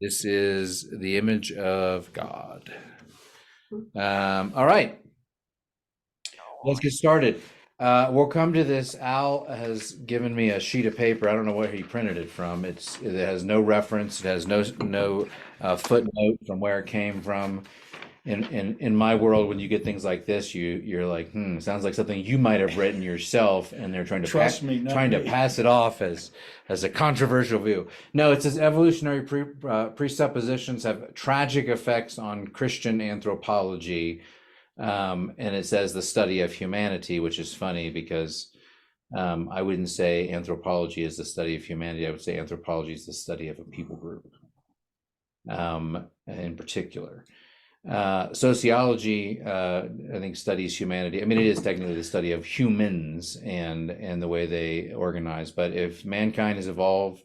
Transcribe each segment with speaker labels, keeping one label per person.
Speaker 1: This is the image of God. All right, let's get started. We'll come to this. Al has given me a sheet of paper. I don't know where he printed it from. It has no reference. It has no footnote from where it came from. In my world, when you get things like this, you're like, sounds like something you might have written yourself, and they're trying to pass it off as a controversial view. No, it says evolutionary presuppositions have tragic effects on Christian anthropology, and it says the study of humanity, which is funny because I wouldn't say anthropology is the study of humanity. I would say anthropology is the study of a people group, in particular. Sociology, I think, studies humanity. I mean, it is technically the study of humans and the way they organize. But if mankind has evolved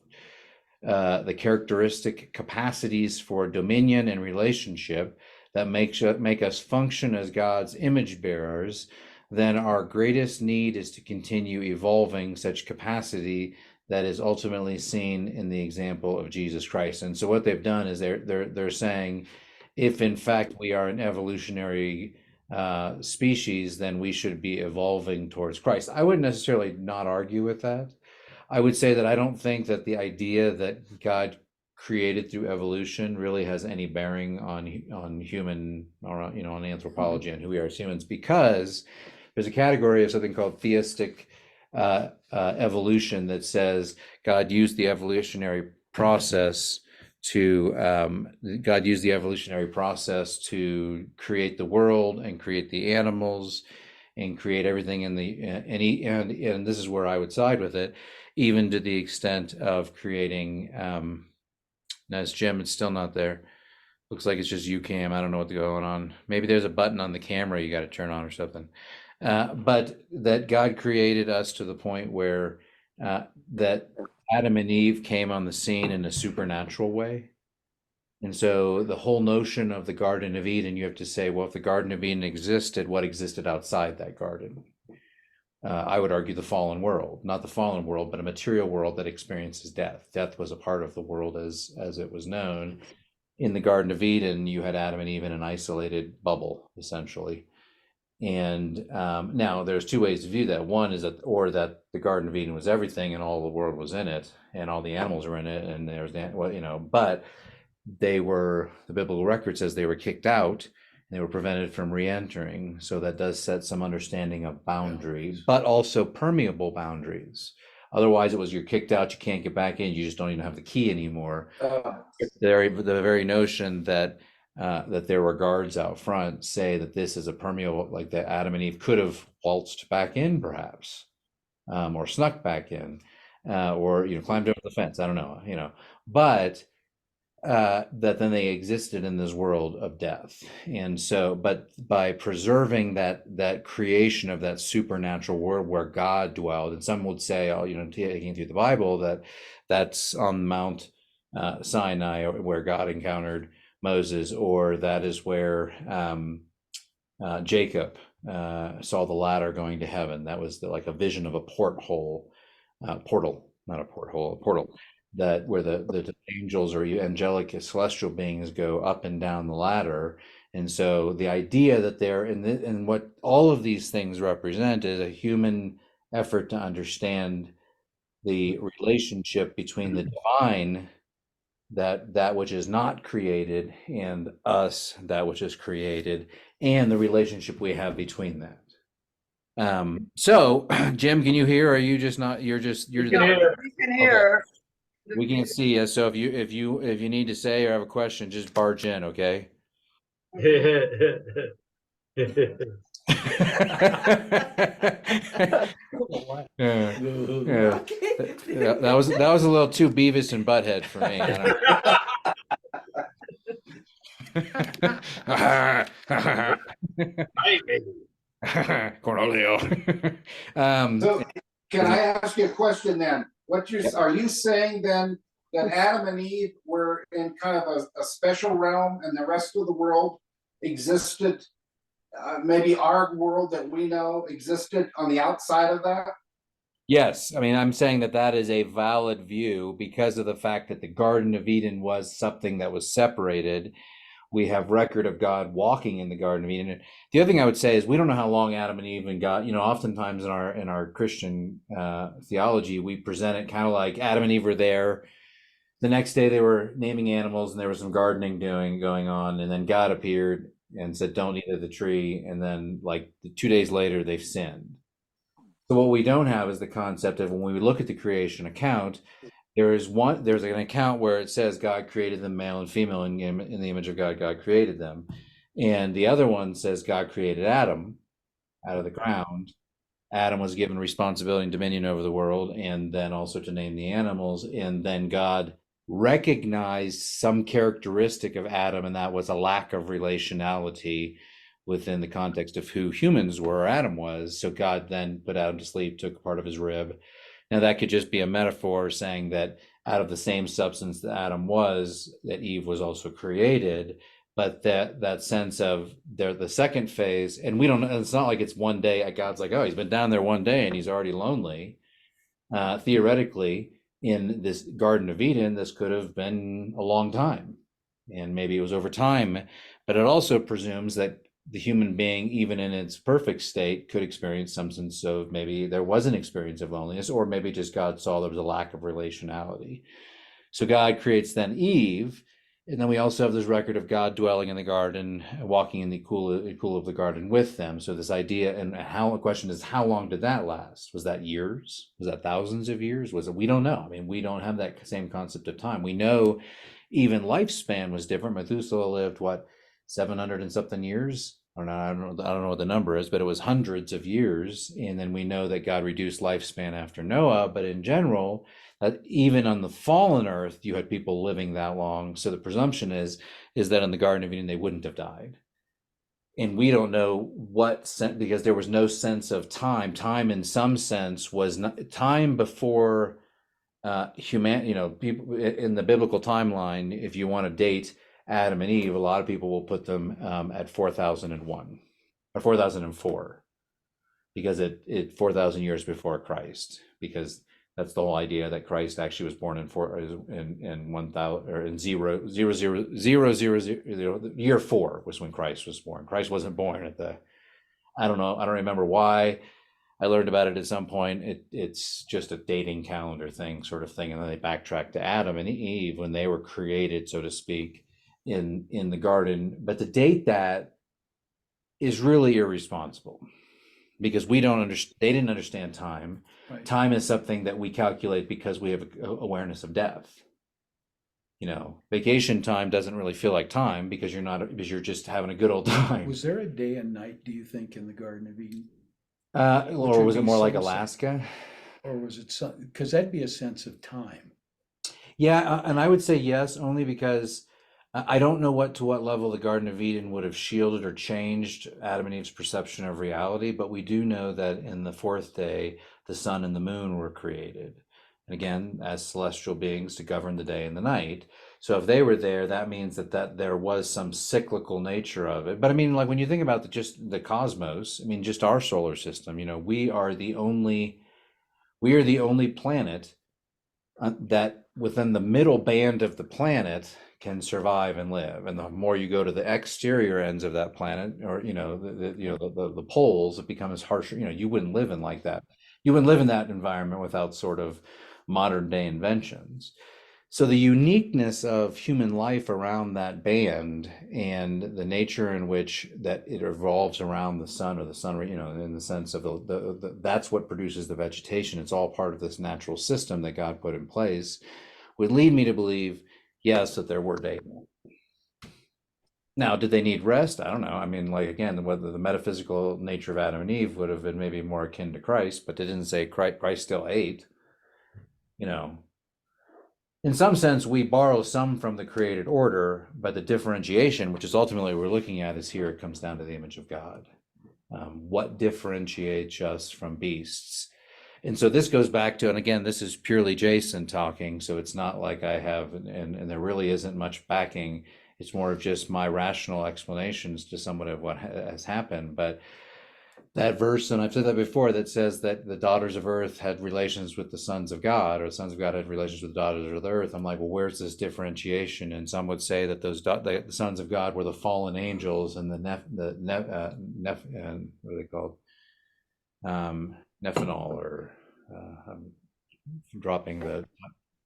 Speaker 1: the characteristic capacities for dominion and relationship that make us function as God's image bearers, then our greatest need is to continue evolving such capacity that is ultimately seen in the example of Jesus Christ. And so what they've done is they're saying, if in fact we are an evolutionary species, then we should be evolving towards Christ. I wouldn't necessarily not argue with that. I would say that I don't think that the idea that God created through evolution really has any bearing on human, or on anthropology and who we are as humans, because there's a category of something called theistic evolution that says God used the evolutionary process to create the world and create the animals and create everything in the and this is where I would side with it, even to the extent of creating now it's Jim, it's still not there. Looks like it's just you, Cam. I don't know what's going on. Maybe there's a button on the camera you got to turn on or something. But that God created us to the point where that Adam and Eve came on the scene in a supernatural way. And so the whole notion of the Garden of Eden, you have to say, well, if the Garden of Eden existed, what existed outside that garden? I would argue the fallen world, not the fallen world, but a material world that experiences death. Death was a part of the world as it was known. In the Garden of Eden, you had Adam and Eve in an isolated bubble, essentially. And now there's two ways to view that. One is that the Garden of Eden was everything and all the world was in it and all the animals were in it, and there's that, but the biblical record says they were kicked out and they were prevented from re-entering. So that does set some understanding of boundaries, but also permeable boundaries. Otherwise, it was you're kicked out, you can't get back in, you just don't even have the key anymore. The very notion that there were guards out front say that this is a permeable, like that Adam and Eve could have waltzed back in, perhaps, or snuck back in, or climbed over the fence. I don't know, but that then they existed in this world of death. And so, but by preserving that creation of that supernatural world where God dwelled, and some would say, taking through the Bible, that's on Mount Sinai, where God encountered Moses, or that is where Jacob saw the ladder going to heaven. That was like a vision of a portal, not a porthole, a portal, that where the angels or angelic celestial beings go up and down the ladder. And so the idea that they're and what all of these things represent is a human effort to understand the relationship between the divine, that which is not created, and us, that which is created, and the relationship we have between that. So Jim, can you hear? Or are you just not? You're
Speaker 2: we can hear.
Speaker 1: Okay. We can't see you, so if you need to say or have a question, just barge in, okay? Yeah. That was a little too Beavis and Butthead for me. Cornelio.
Speaker 3: So can I ask you a question then? Are you saying then that Adam and Eve were in kind of a special realm and the rest of the world existed, maybe our world that we know existed on the outside of that?
Speaker 1: Yes, I mean, I'm saying that that is a valid view because of the fact that the Garden of Eden was something that was separated. We have record of God walking in the Garden of Eden. And the other thing I would say is we don't know how long Adam and Eve and God, oftentimes in our Christian theology, we present it kind of like Adam and Eve were there. The next day they were naming animals and there was some gardening going on, and then God appeared and said, "Don't eat of the tree." And then like 2 days later, they've sinned. So what we don't have is the concept of when we look at the creation account, there's an account where it says God created them male and female in the image of God, God created them. And the other one says God created Adam out of the ground. Adam was given responsibility and dominion over the world, and then also to name the animals. And then God recognized some characteristic of Adam, and that was a lack of relationality within the context of who humans were, or Adam was. So God then put Adam to sleep, took part of his rib. Now, that could just be a metaphor saying that out of the same substance that Adam was, that Eve was also created. But that sense of the second phase, and we don't. It's not like it's one day. God's like, oh, he's been down there one day and he's already lonely. Theoretically, in this Garden of Eden, this could have been a long time, and maybe it was over time. But it also presumes that the human being, even in its perfect state, could experience some sense of maybe there was an experience of loneliness, or maybe just God saw there was a lack of relationality. So God creates then Eve, and then we also have this record of God dwelling in the garden, walking in the cool of the garden with them. So this idea, and how the question is, how long did that last? Was that years? Was that thousands of years? Was it? We don't know. I mean, we don't have that same concept of time. We know even lifespan was different. Methuselah lived what, 700 and something years? Or not, I don't know what the number is, but it was hundreds of years. And then we know that God reduced lifespan after Noah, but in general, even on the fallen earth, you had people living that long. So the presumption is that in the Garden of Eden, they wouldn't have died. And we don't know what sense, because there was no sense of time. Time, in some sense, was not time before people in the biblical timeline. If you want to date Adam and Eve, a lot of people will put them at 4001 or 4004, because it 4,000 years before Christ, because that's the whole idea that Christ actually was born in 1,000 or in 0, year 4 was when Christ was born. Christ wasn't born at I don't know, I don't remember why. I learned about it at some point. It's just a dating calendar thing, sort of thing, and then they backtrack to Adam and Eve when they were created, so to speak, in the garden. But to date that is really irresponsible, because we don't understand. They didn't understand time. Right. Time is something that we calculate because we have awareness of death. Vacation time doesn't really feel like time because you're just having a good old time.
Speaker 4: Was there a day and night, do you think, in the Garden of Eden?
Speaker 1: Or was it more like Alaska?
Speaker 4: Or was it because that'd be a sense of time.
Speaker 1: Yeah, and I would say yes, only because I don't know to what level the Garden of Eden would have shielded or changed Adam and Eve's perception of reality, but we do know that in the fourth day, the sun and the moon were created. And again, as celestial beings to govern the day and the night. So if they were there, that means that there was some cyclical nature of it. But I mean, like when you think about just the cosmos, I mean, just our solar system, we are the only planet that within the middle band of the planet can survive and live. And the more you go to the exterior ends of that planet, or the poles, it becomes harsher. You wouldn't live in like that. You wouldn't live in that environment without sort of modern day inventions. So the uniqueness of human life around that band, and the nature in which that it revolves around the sun, or the sun, in the sense of that's what produces the vegetation. It's all part of this natural system that God put in place, would lead me to believe, yes, that there were days. Now, did they need rest? I don't know. I mean, like, again, whether the metaphysical nature of Adam and Eve would have been maybe more akin to Christ, but they didn't say Christ still ate. In some sense, we borrow some from the created order, but the differentiation, which is ultimately what we're looking at, is here it comes down to the image of God. What differentiates us from beasts? And so this goes back to, and again, this is purely Jason talking, so it's not like I have, and there really isn't much backing. It's more of just my rational explanations to somewhat of what has happened. But that verse, and I've said that before, that says that the daughters of earth had relations with the sons of God, or the sons of God had relations with the daughters of the earth. I'm like, well, where's this differentiation? And some would say that the sons of God were the fallen angels, and what are they called? Nephilim, or I'm dropping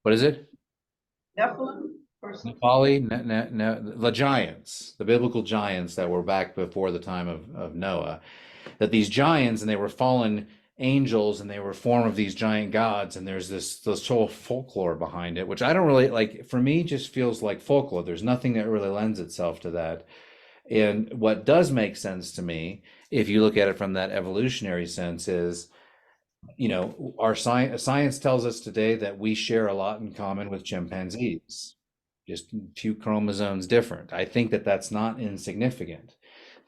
Speaker 1: what is it?
Speaker 2: Nephilim or something.
Speaker 1: The giants, the biblical giants that were back before the time of Noah, that these giants, and they were fallen angels, and they were form of these giant gods, and there's this whole folklore behind it, which I don't really like. For me, just feels like folklore. There's nothing that really lends itself to that. And what does make sense to me, if you look at it from that evolutionary sense, is, our science tells us today that we share a lot in common with chimpanzees, just a few chromosomes different. I think that that's not insignificant.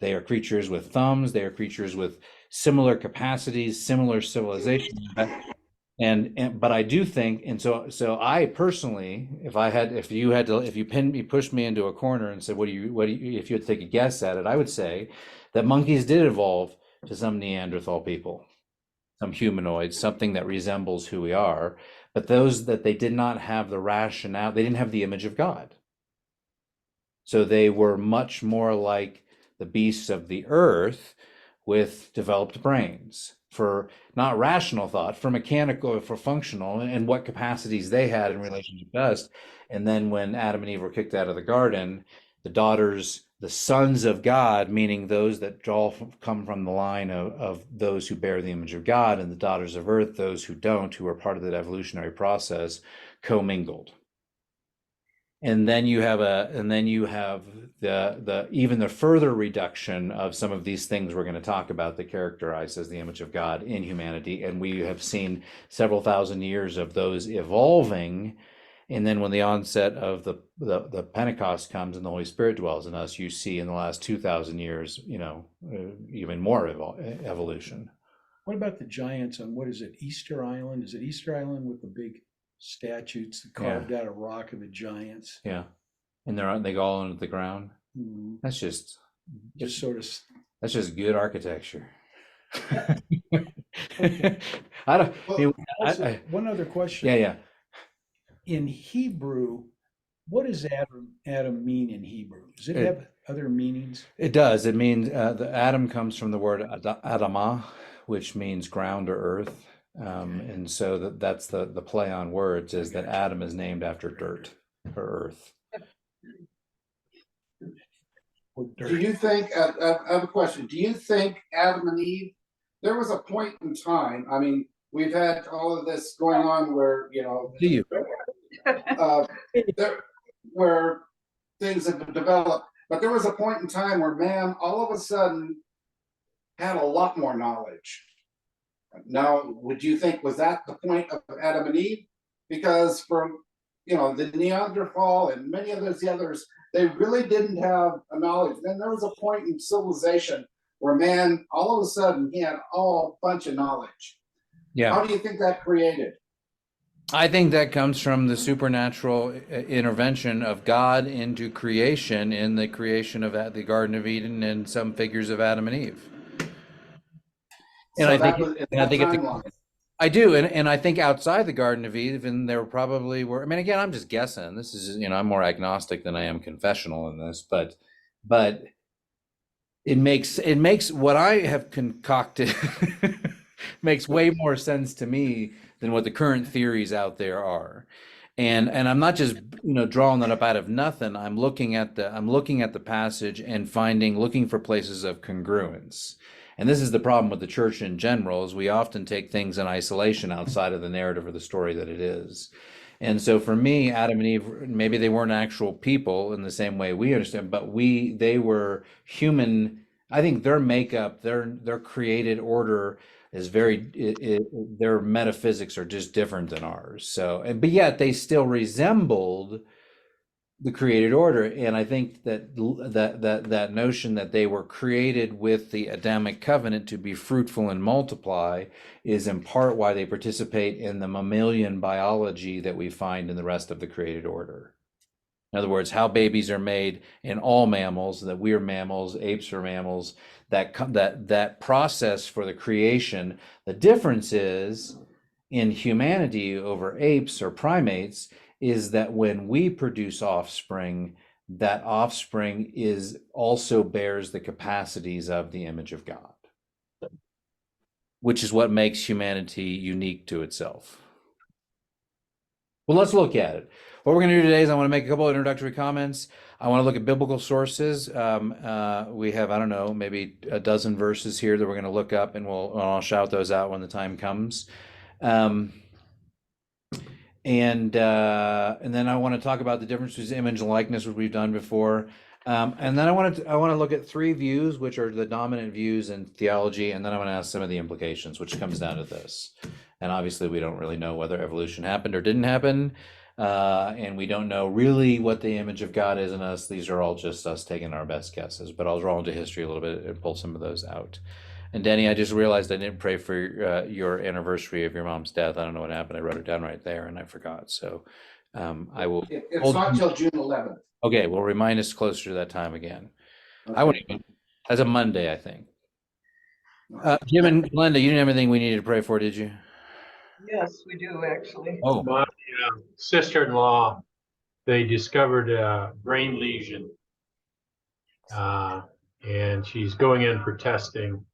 Speaker 1: They are creatures with thumbs. They are creatures with similar capacities, similar civilization. But I do think, and so I personally, if you pushed me into a corner and said, if you had to take a guess at it, I would say that monkeys did evolve to some Neanderthal people, some humanoids, something that resembles who we are, but those that they did not have the rationale, they didn't have the image of God. So they were much more like the beasts of the earth, with developed brains for not rational thought, for mechanical, for functional, and what capacities they had in relation to us. And then when Adam and Eve were kicked out of the garden, the sons of God, meaning those that all come from the line of those who bear the image of God, and the daughters of earth, those who don't, who are part of that evolutionary process, commingled. And then you have the even the further reduction of some of these things we're going to talk about that characterize as the image of God in humanity. And we have seen several thousand years of those evolving. And then when the onset of the Pentecost comes and the Holy Spirit dwells in us, you see in the last 2,000 years, even more evolution.
Speaker 4: What about the giants on, what is it, Easter Island? Is it Easter Island with the big statues that carved out of rock of the giants?
Speaker 1: Yeah. And they go all into the ground.
Speaker 4: Mhm.
Speaker 1: That's just
Speaker 4: sort of.
Speaker 1: That's just good architecture.
Speaker 4: Okay. One other question.
Speaker 1: Yeah.
Speaker 4: In Hebrew, what does Adam mean in Hebrew? Does it have other meanings?
Speaker 1: It does. It means the Adam comes from the word Adamah, which means ground or earth. And so that's the play on words, is that Adam is named after dirt or earth.
Speaker 3: Do you think, I have a question, do you think Adam and Eve, there was a point in time, I mean, we've had all of this going on where,
Speaker 1: Do you?
Speaker 3: Where things have developed, but there was a point in time where man all of a sudden had a lot more knowledge. Now, would you think, was that the point of Adam and Eve? Because from the Neanderthal and many of those others, they really didn't have a knowledge. Then there was a point in civilization where man all of a sudden he had a bunch of knowledge.
Speaker 1: Yeah.
Speaker 3: How do you think that created?
Speaker 1: I think that comes from the supernatural intervention of God into creation, in the creation of the Garden of Eden and some figures of Adam and Eve. And I do, and I think outside the Garden of Eden, there probably were. I mean, again, I'm just guessing. This is, I'm more agnostic than I am confessional in this, but it makes what I have concocted makes way more sense to me than what the current theories out there are. And I'm not just drawing that up out of nothing. I'm looking at the passage and looking for places of congruence. And this is the problem with the church in general, is we often take things in isolation outside of the narrative or the story that it is. And so for me, Adam and Eve, maybe they weren't actual people in the same way we understand, but they were human. I think their makeup, their created order is their metaphysics are just different than ours. But yet they still resembled the created order. And I think that notion that they were created with the Adamic covenant to be fruitful and multiply is in part why they participate in the mammalian biology that we find in the rest of the created order. In other words, how babies are made in all mammals, that we're mammals, apes are mammals, that process for the creation. The difference is in humanity over apes or primates is that when we produce offspring, that offspring is also bears the capacities of the image of God, which is what makes humanity unique to itself. Well, let's look at it. What we're going to do today is I want to make a couple of introductory comments. I want to look at biblical sources. We have, I don't know, maybe a dozen verses here that we're going to look up, and I'll shout those out when the time comes. And then I want to talk about the difference between image and likeness, which we've done before. And then I want to look at three views, which are the dominant views in theology, and then I want to ask some of the implications, which comes down to this. And obviously, we don't really know whether evolution happened or didn't happen, and we don't know really what the image of God is in us. These are all just us taking our best guesses. But I'll draw into history a little bit and pull some of those out. And Denny, I just realized I didn't pray for your anniversary of your mom's death. I don't know what happened. I wrote it down right there and I forgot. So I will.
Speaker 3: It's not till June 11th.
Speaker 1: Okay, well, remind us closer to that time again.
Speaker 3: Okay.
Speaker 1: I wouldn't even. That's a Monday, I think. Jim and Glenda, you didn't have anything we needed to pray for, did you?
Speaker 2: Yes, we do actually.
Speaker 1: Oh,
Speaker 5: My sister-in-law, they discovered a brain lesion, and she's going in for testing.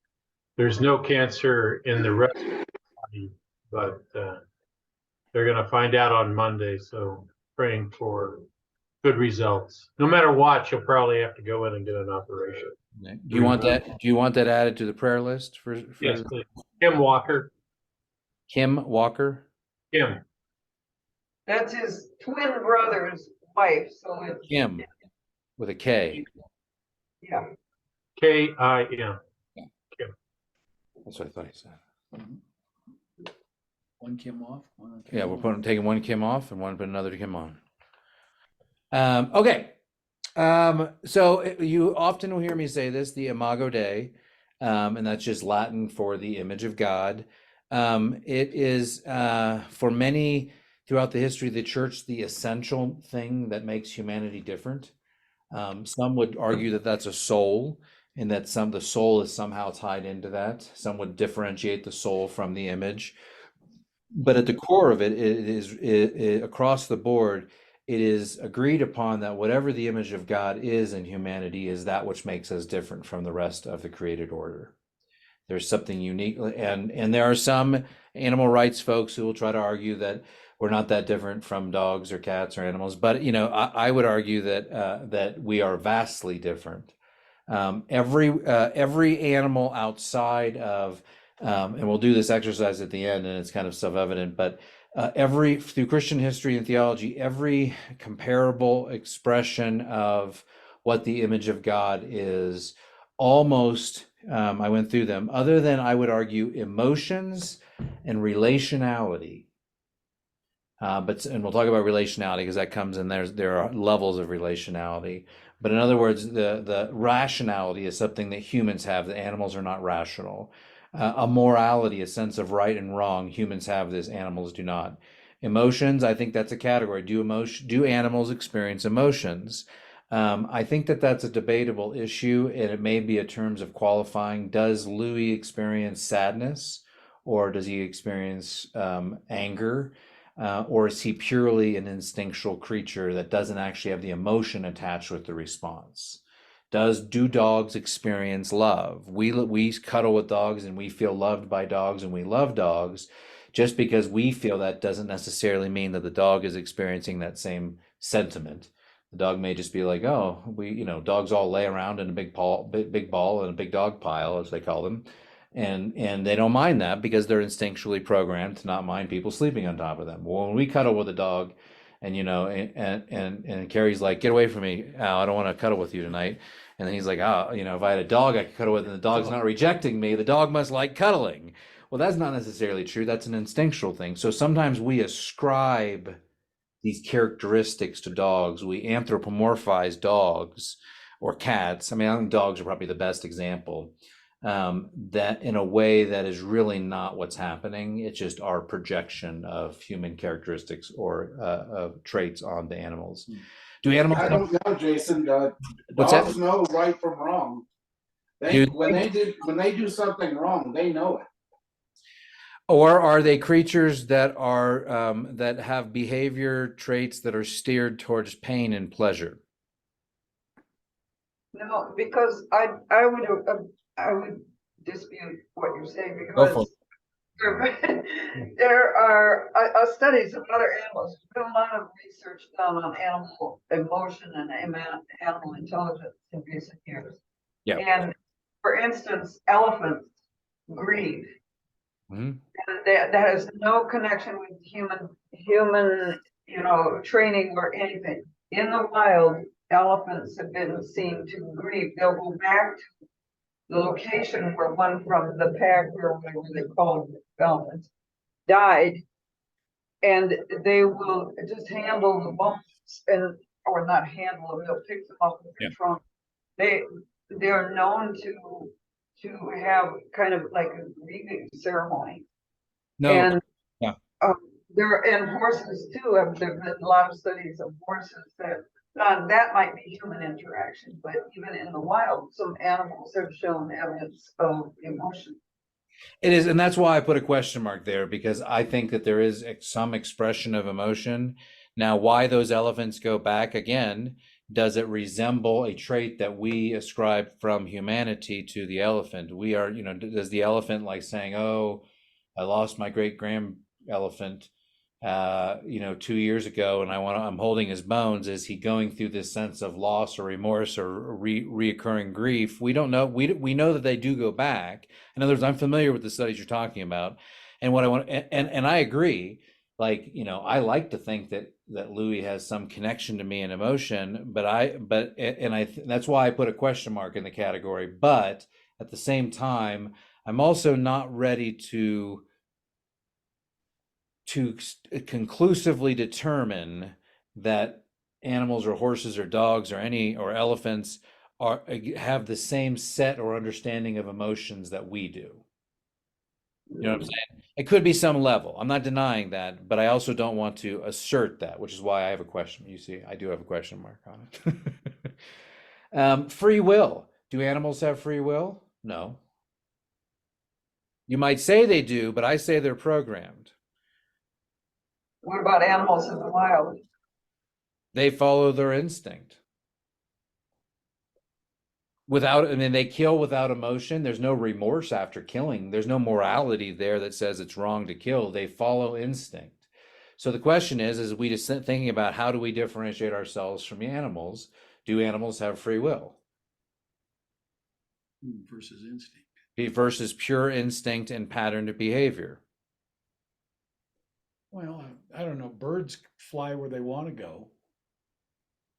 Speaker 5: There's no cancer in the rest of the body, but they're going to find out on Monday. So praying for good results. No matter what, she'll probably have to go in and get an operation.
Speaker 1: do you want that? Do you want that added to the prayer list for
Speaker 5: Yes, please. Kim Walker.
Speaker 1: Kim Walker?
Speaker 5: Kim.
Speaker 2: That's his twin brother's wife, so it's,
Speaker 1: Kim with a K.
Speaker 2: yeah.
Speaker 5: Kim.
Speaker 1: That's what I thought he said.
Speaker 4: One Kim off, one Kim
Speaker 1: Yeah, we're
Speaker 4: on.
Speaker 1: taking one Kim off and putting another Kim on. Okay. So you often will hear me say this, the Imago Dei, and that's just Latin for the image of God. It is for many throughout the history of the church the essential thing that makes humanity different. Some would argue that that's a soul, and that the soul is somehow tied into that. Some would differentiate the soul from the image, but at the core of it, across the board, it is agreed upon that whatever the image of God is in humanity is that which makes us different from the rest of the created order. There's something unique, and there are some animal rights folks who will try to argue that we're not that different from dogs or cats or animals, but I would argue that we are vastly different. Every animal outside of, and we'll do this exercise at the end, and it's kind of self-evident, but through Christian history and theology, every comparable expression of what the image of God is, almost, I went through them, other than I would argue emotions and relationality. And we'll talk about relationality because that comes in there are levels of relationality. But in other words, the rationality is something that humans have, that animals are not rational. A morality, a sense of right and wrong, humans have this, animals do not. Emotions, I think that's a category. Do animals experience emotions? I think that that's a debatable issue, and it may be in terms of qualifying. Does Louis experience sadness, or does he experience anger? Or is he purely an instinctual creature that doesn't actually have the emotion attached with the response? Do dogs experience love? We cuddle with dogs and we feel loved by dogs and we love dogs. Just because we feel that doesn't necessarily mean that the dog is experiencing that same sentiment. The dog may just be like, oh, dogs all lay around in a big ball and a big dog pile, as they call them. And they don't mind that because they're instinctually programmed to not mind people sleeping on top of them. Well, when we cuddle with a dog and and Carrie's like, get away from me, Al, I don't want to cuddle with you tonight. And then he's like, oh, if I had a dog I could cuddle with and the dog's not rejecting me, the dog must like cuddling. Well, that's not necessarily true. That's an instinctual thing. So sometimes we ascribe these characteristics to dogs. We anthropomorphize dogs or cats. I mean, I think dogs are probably the best example. that in a way that is really not what's happening. It's just our projection of human characteristics or traits onto animals. Do animals?
Speaker 3: I don't know, Jason.
Speaker 1: What's that?
Speaker 3: Dogs know right from wrong.
Speaker 1: Do
Speaker 3: When they do something wrong, they know it.
Speaker 1: Or are they creatures that are that have behavior traits that are steered towards pain and pleasure?
Speaker 2: No, because I would dispute what you're saying
Speaker 1: Go for
Speaker 2: because there are studies of other animals. There's been a lot of research done on animal emotion and animal intelligence in recent years.
Speaker 1: Yeah.
Speaker 2: And for instance, elephants grieve.
Speaker 1: Mhm.
Speaker 2: And that has no connection with human, training or anything. In the wild, elephants have been seen to grieve. They'll go back to the location where one from the pack or whatever they called elephants died, and they will just handle the bones or not handle them. They'll pick them up with their trunk. They're known to have kind of like a grieving ceremony.
Speaker 1: No.
Speaker 2: And
Speaker 1: Yeah.
Speaker 2: and horses too. There've been a lot of studies of horses that might be human interaction, but even in the wild, some animals have shown evidence of emotion.
Speaker 1: It is, and that's why I put a question mark there, because I think that there is some expression of emotion. Now, why those elephants go back again, does it resemble a trait that we ascribe from humanity to the elephant? We are, does the elephant like saying, "Oh, I lost my great grand elephant, 2 years ago, and I'm holding his bones." Is he going through this sense of loss or remorse or reoccurring grief? We don't know. We know that they do go back. In other words, I'm familiar with the studies you're talking about, and what I want, and I agree. Like, I like to think that Louis has some connection to me and emotion, that's why I put a question mark in the category. But at the same time, I'm also not ready to conclusively determine that animals or horses or dogs or elephants have the same set or understanding of emotions that we do. You know what I'm saying? It could be some level. I'm not denying that, but I also don't want to assert that, which is why I have a question. You see, I do have a question mark on it. Free will. Do animals have free will? No. You might say they do, but I say they're programmed.
Speaker 2: What about animals in the wild?
Speaker 1: They follow their instinct. They kill without emotion. There's no remorse after killing. There's no morality there that says it's wrong to kill. They follow instinct. So the question is we just thinking about how do we differentiate ourselves from animals? Do animals have free will?
Speaker 4: Versus instinct.
Speaker 1: Versus pure instinct and patterned behavior.
Speaker 4: Well, I don't know. Birds fly where they want to go.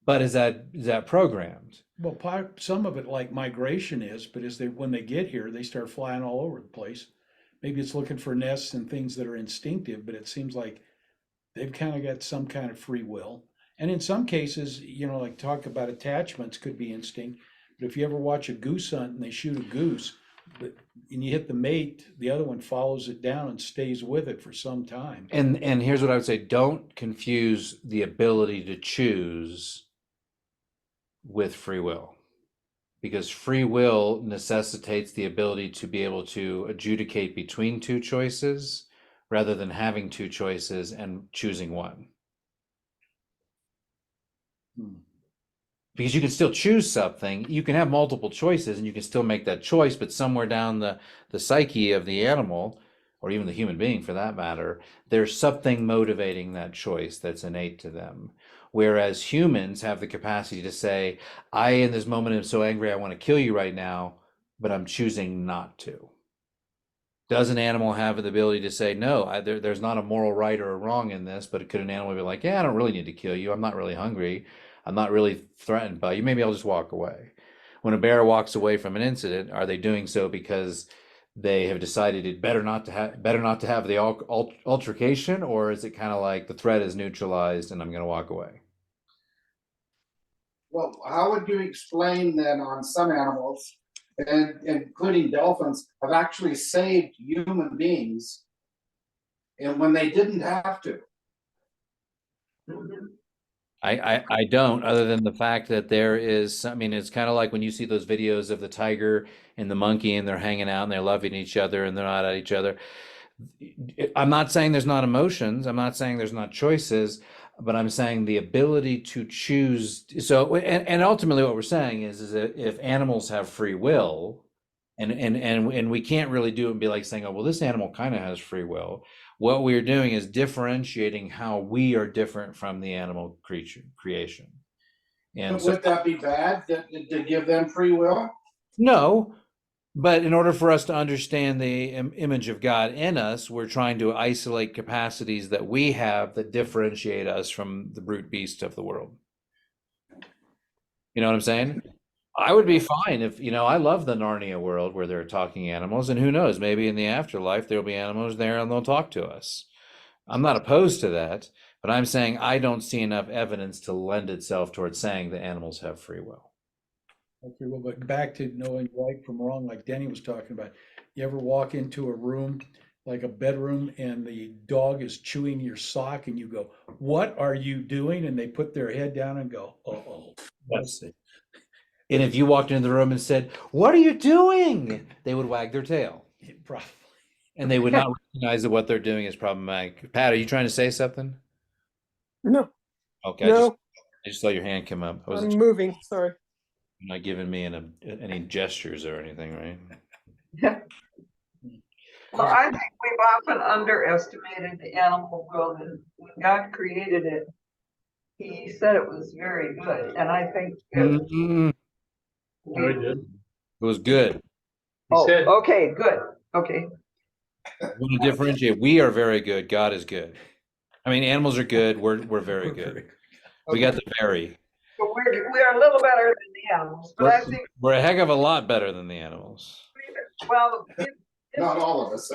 Speaker 1: But is that programmed?
Speaker 4: Well, some of it, like migration, is. But when they get here, they start flying all over the place. Maybe it's looking for nests and things that are instinctive, but it seems like they've kind of got some kind of free will. And in some cases, like talk about attachments could be instinct. But if you ever watch a goose hunt and they shoot a goose, and you hit the mate, the other one follows it down and stays with it for some time.
Speaker 1: And here's what I would say: don't confuse the ability to choose with free will, because free will necessitates the ability to be able to adjudicate between two choices rather than having two choices and choosing one. Because you can still choose something, you can have multiple choices and you can still make that choice, but somewhere down the psyche of the animal, or even the human being for that matter, there's something motivating that choice that's innate to them. Whereas humans have the capacity to say, I in this moment am so angry I want to kill you right now, but I'm choosing not to. Does an animal have the ability to say, no, there's not a moral right or a wrong in this, but could an animal be like, yeah, I don't really need to kill you, I'm not really hungry, I'm not really threatened by you, maybe I'll just walk away. When a bear walks away from an incident, are they doing so because they have decided it better not to have the altercation, or is it kind of like the threat is neutralized and I'm going to walk away?
Speaker 3: Well, how would you explain then on some animals and including dolphins, have actually saved human beings, and when they didn't have to.
Speaker 1: I don't, other than the fact that there is, I mean, it's kind of like when you see those videos of the tiger and the monkey and they're hanging out and they're loving each other and they're not at each other. I'm not saying there's not emotions. I'm not saying there's not choices, but I'm saying the ability to choose. So, and ultimately what we're saying is that if animals have free will, and we can't really do it and be like saying, oh, well, this animal kind of has free will. What we're doing is differentiating how we are different from the animal creation. And
Speaker 3: But
Speaker 1: so,
Speaker 3: would that be bad to give them free will?
Speaker 1: no, but in order for us to understand the image of God in us, we're trying to isolate capacities that we have that differentiate us from the brute beast of the world. You know what I'm saying? I would be fine if, I love the Narnia world where there are talking animals, and who knows, maybe in the afterlife there'll be animals there and they'll talk to us. I'm not opposed to that, but I'm saying I don't see enough evidence to lend itself towards saying that animals have free will.
Speaker 4: Okay, well, but back to knowing right from wrong, like Danny was talking about. You ever walk into a room, like a bedroom, and the dog is chewing your sock, and you go, "What are you doing?" And they put their head down and go, "Uh-oh."
Speaker 1: That's it. And if you walked into the room and said, "What are you doing?" they would wag their tail.
Speaker 4: Probably.
Speaker 1: And they would not recognize that what they're doing is problematic. Pat, are you trying to say something?
Speaker 6: No,
Speaker 1: Okay,
Speaker 6: no,
Speaker 1: I just saw your hand come up. I
Speaker 6: I'm
Speaker 1: wasn't
Speaker 6: moving. Sorry.
Speaker 1: not giving me any gestures or anything, right?
Speaker 2: Well, I think we've often underestimated the animal world, and when God created it, he said it was very good, and I think
Speaker 1: Mm-mm.
Speaker 5: No, he did.
Speaker 1: It was good.
Speaker 5: He said,
Speaker 2: okay, good, okay.
Speaker 1: Want to differentiate. We are very good. God is good. I mean, animals are good. We're very good. We got the very.
Speaker 2: So we're a little better than the animals, but I think,
Speaker 1: We're a heck of a lot better than the animals.
Speaker 2: well,
Speaker 3: Not all of us.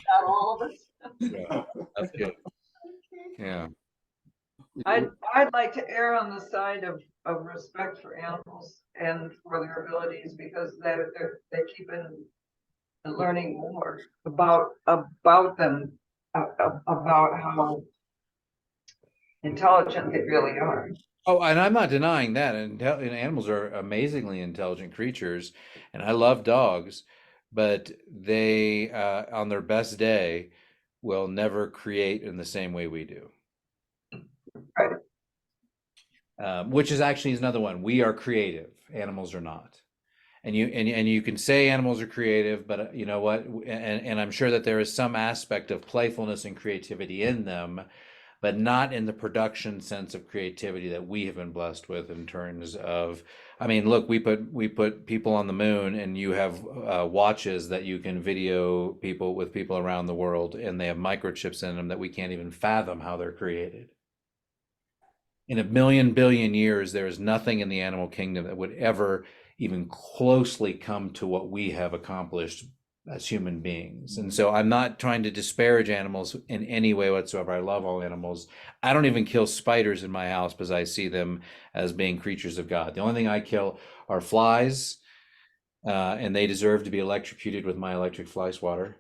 Speaker 2: not all of us.
Speaker 1: Yeah, that's good. Yeah.
Speaker 2: I'd like to err on the side of respect for animals and for their abilities, because they keep in learning more about them, about how intelligent they really are.
Speaker 1: Oh, and I'm not denying that. And animals are amazingly intelligent creatures, and I love dogs, but they, on their best day, will never create in the same way we do.
Speaker 2: Right.
Speaker 1: Which is actually another one. We are creative. Animals are not. And you can say animals are creative, but you know what? And I'm sure that there is some aspect of playfulness and creativity in them, but not in the production sense of creativity that we have been blessed with in terms of, I mean, look, we put people on the moon, and you have watches that you can video people with people around the world, and they have microchips in them that we can't even fathom how they're created. In a million billion years, there is nothing in the animal kingdom that would ever even closely come to what we have accomplished as human beings. And so I'm not trying to disparage animals in any way whatsoever. I love all animals. I don't even kill spiders in my house because I see them as being creatures of God. The only thing I kill are flies, and they deserve to be electrocuted with my electric fly swatter.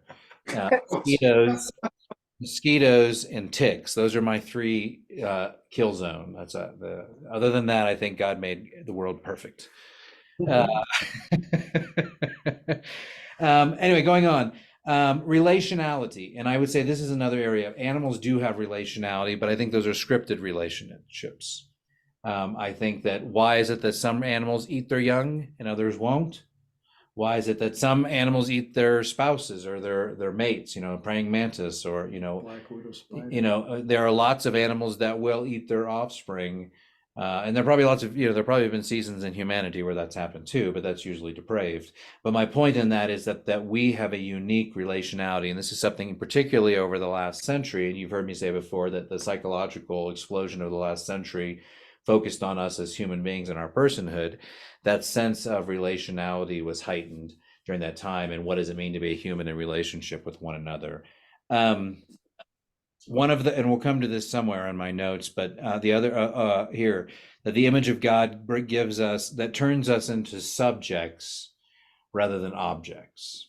Speaker 1: Mosquitoes and ticks. Those are my three kill zone. That's other than that, I think God made the world perfect. Anyway, going on. Relationality. And I would say this is another area. Animals do have relationality, but I think those are scripted relationships. I think that why is it that some animals eat their young and others won't? Why is it that some animals eat their spouses or their mates, praying mantis, or,
Speaker 4: Black widow spider.
Speaker 1: there are lots of animals that will eat their offspring. And there are probably lots of, there probably have been seasons in humanity where that's happened too, but that's usually depraved. But my point in that is that we have a unique relationality. And this is something particularly over the last century. And you've heard me say before that the psychological explosion of the last century focused on us as human beings and our personhood. That sense of relationality was heightened during that time. And what does it mean to be a human in relationship with one another? one of the, and we'll come to this somewhere in my notes, but the other here, that the image of God gives us, that turns us into subjects rather than objects.